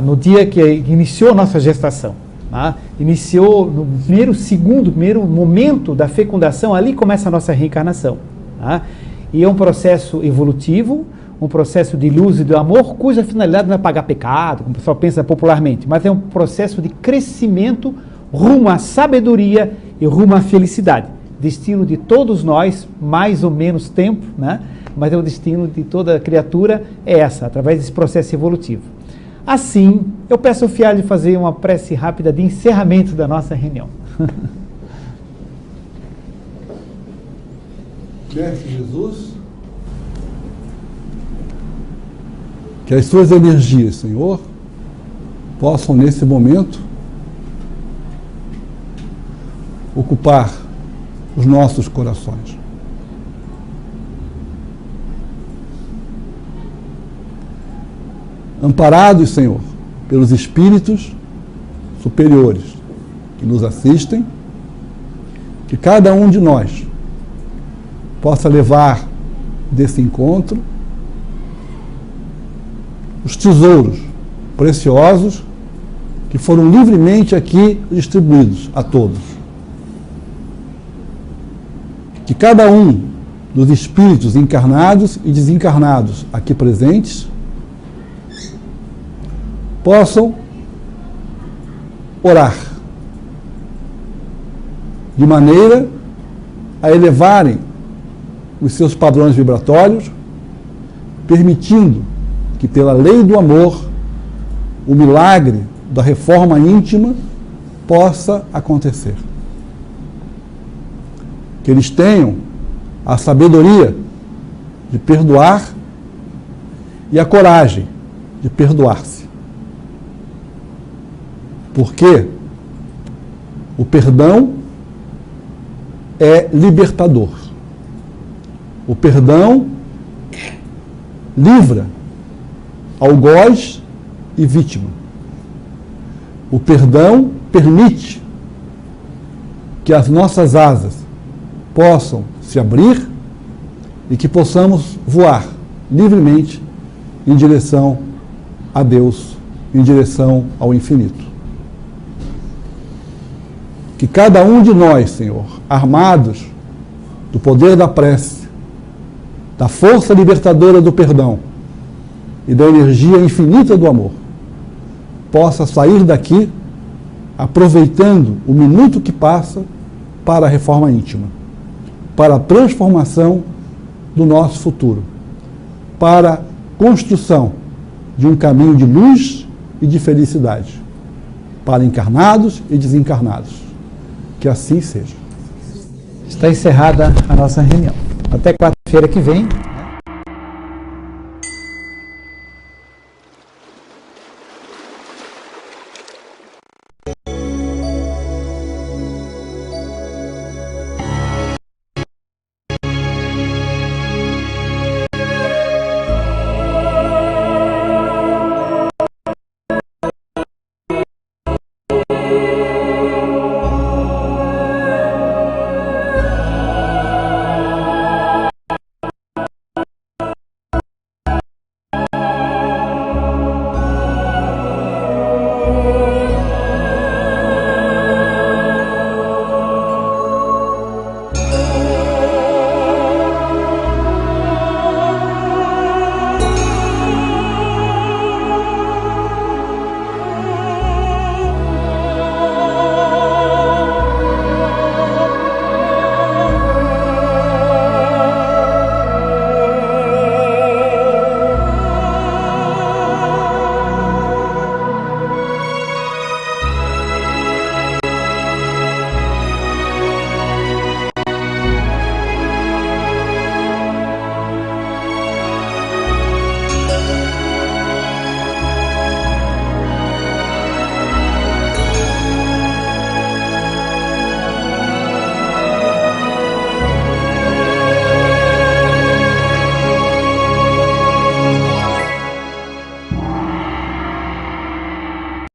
no dia que iniciou a nossa gestação, né? Iniciou no primeiro momento da fecundação, ali começa a nossa reencarnação, né? E é um processo evolutivo, um processo de luz e de amor, cuja finalidade não é pagar pecado, como o pessoal pensa popularmente, mas é um processo de crescimento rumo à sabedoria e rumo à felicidade. Destino de todos nós, mais ou menos tempo, né? Mas é o destino de toda criatura, é essa, através desse processo evolutivo. Assim, eu peço ao Fialho de fazer uma prece rápida de encerramento da nossa reunião. Mestre Jesus, que as suas energias, Senhor, possam nesse momento ocupar os nossos corações. Amparados, Senhor, pelos espíritos superiores que nos assistem, que cada um de nós possa levar desse encontro os tesouros preciosos que foram livremente aqui distribuídos a todos. Que cada um dos espíritos encarnados e desencarnados aqui presentes possam orar de maneira a elevarem os seus padrões vibratórios, permitindo que, pela lei do amor, o milagre da reforma íntima possa acontecer. Que eles tenham a sabedoria de perdoar e a coragem de perdoar-se. Porque o perdão é libertador. O perdão livra algoz e vítima. O perdão permite que as nossas asas possam se abrir e que possamos voar livremente em direção a Deus, em direção ao infinito. Que cada um de nós, Senhor, armados do poder da prece, da força libertadora do perdão e da energia infinita do amor, possa sair daqui aproveitando o minuto que passa para a reforma íntima, para a transformação do nosso futuro, para a construção de um caminho de luz e de felicidade, para encarnados e desencarnados. Que assim seja. Está encerrada a nossa reunião. Até quarta-feira que vem.